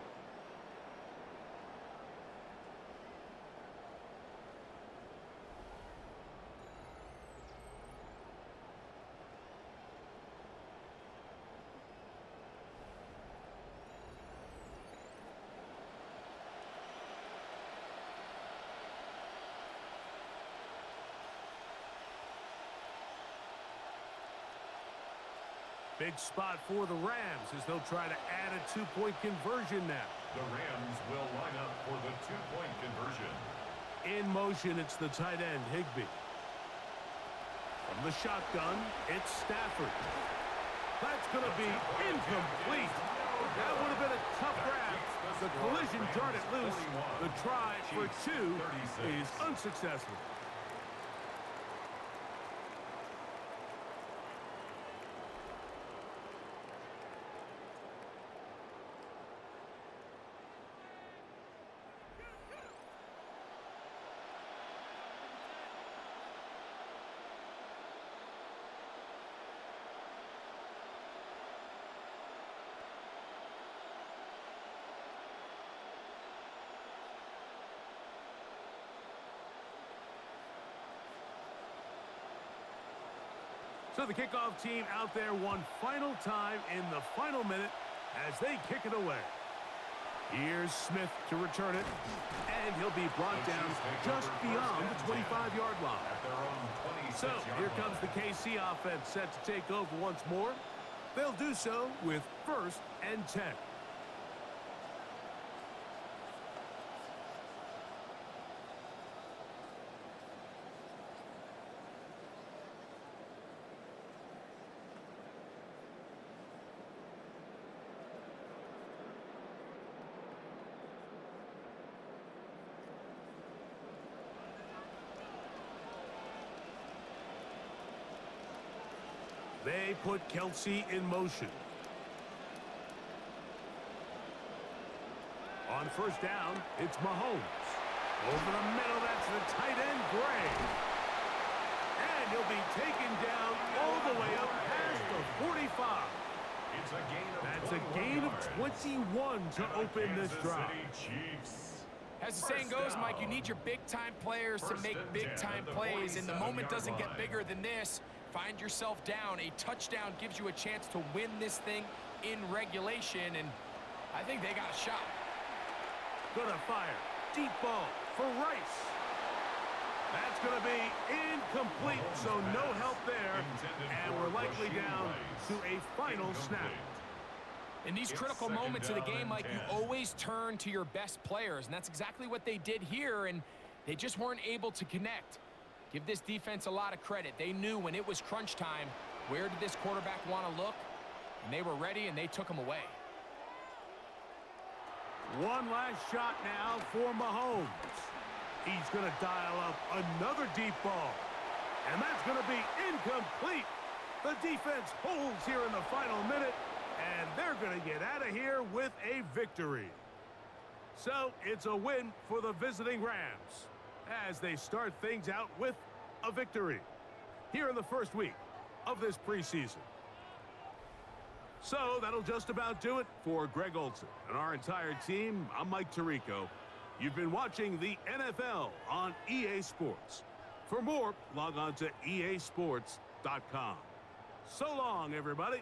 Big spot for the Rams as they'll try to add a two-point conversion now. The Rams will line up for the two-point conversion. In motion, it's the tight end, Higbee. From the shotgun, it's Stafford. That's going to be incomplete. That would have been a tough grab. The collision jarred it loose. The try for 2 is unsuccessful. So the kickoff team out there one final time in the final minute as they kick it away. Here's Smith to return it, and he'll be brought down just beyond the 25-yard line. So here comes the KC offense set to take over once more. They'll do so with 1st and 10. They put Kelsey in motion. On 1st down, it's Mahomes. Over the middle, that's the tight end, Gray. And he'll be taken down all the way up past the 45. That's a gain of 21 to open this drive. As the saying goes, Mike, you need your big-time players to make big-time plays, and the moment doesn't get bigger than this. Find yourself down. A touchdown gives you a chance to win this thing in regulation, and I think they got a shot. Gonna fire. Deep ball for Rice. That's gonna be incomplete, so no help there, and we're likely down to a final snap. In these critical moments of the game, Mike, you always turn to your best players, and that's exactly what they did here, and they just weren't able to connect. Give this defense a lot of credit. They knew when it was crunch time, where did this quarterback want to look? And they were ready, and they took him away. One last shot now for Mahomes. He's going to dial up another deep ball. And that's going to be incomplete. The defense holds here in the final minute, and they're going to get out of here with a victory. So it's a win for the visiting Rams as they start things out with a victory here in the first week of this preseason. So that'll just about do it for Greg Olsen and our entire team. I'm Mike Tirico. You've been watching the NFL on EA Sports. For more, log on to easports.com. So long, everybody.